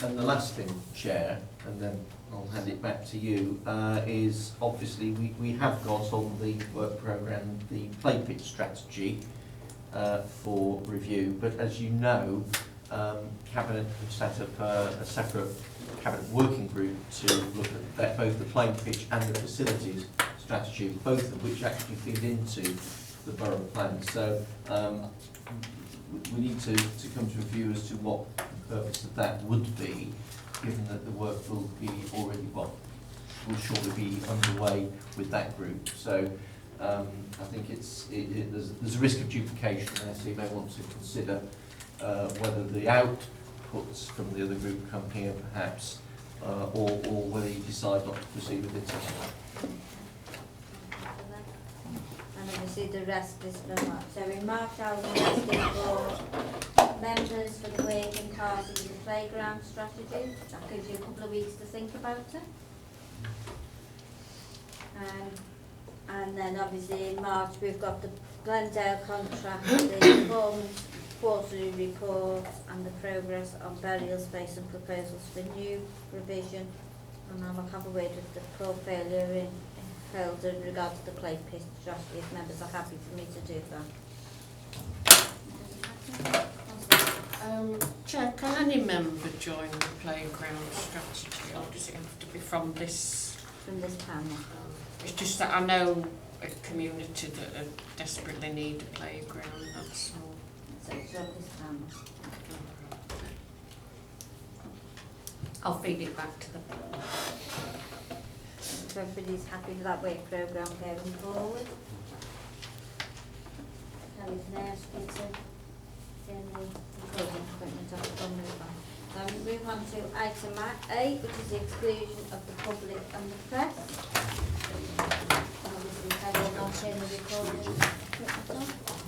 And the last thing, Chair, and then I'll hand it back to you, is obviously we have got on the work programme the play pitch strategy for review, but as you know, Cabinet have set up a separate Cabinet working group to look at both the playing pitch and the facilities strategy, both of which actually feed into the borough plan. So we need to come to a view as to what the purpose of that would be, given that the work will be already, will shortly be underway with that group. So I think there's a risk of duplication there, so you may want to consider whether the outputs from the other group come here perhaps, or whether you decide not to proceed with it. And obviously the rest is from Mark. So in March I was asking for members for the working party with the playground strategy. That gives you a couple of weeks to think about it. And then obviously in March we've got the Glendale contract, the performance quarterly reports and the progress on burial space and proposals for new revision. And I'll have a word with the portfolio in held in regard to the play pitch strategy, if members are happy for me to do that. Chair, can any member join the playground strategy, or does it have to be from this? From this panel. It's just that I know a community that desperately need a playground, that's all. So it's from this panel. I'll feed it back to them. So everybody's happy with that work programme going forward. Kelly, can I ask you to send the recording equipment off the move on? We move on to item A, which is the exclusion of the public and the press. Obviously, I will not turn the recording equipment off.